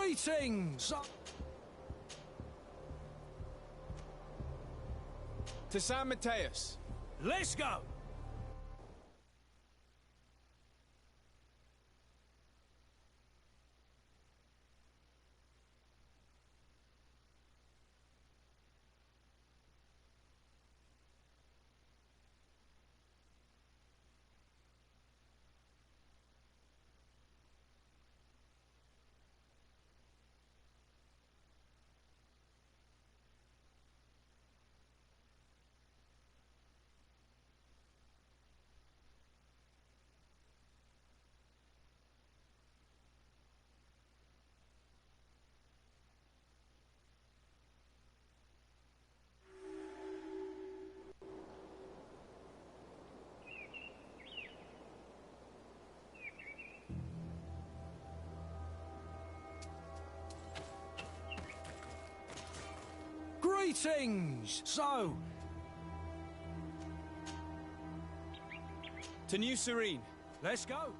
Greetings! To San Mateus. Let's go! Greetings! So... To New Serene. Let's go!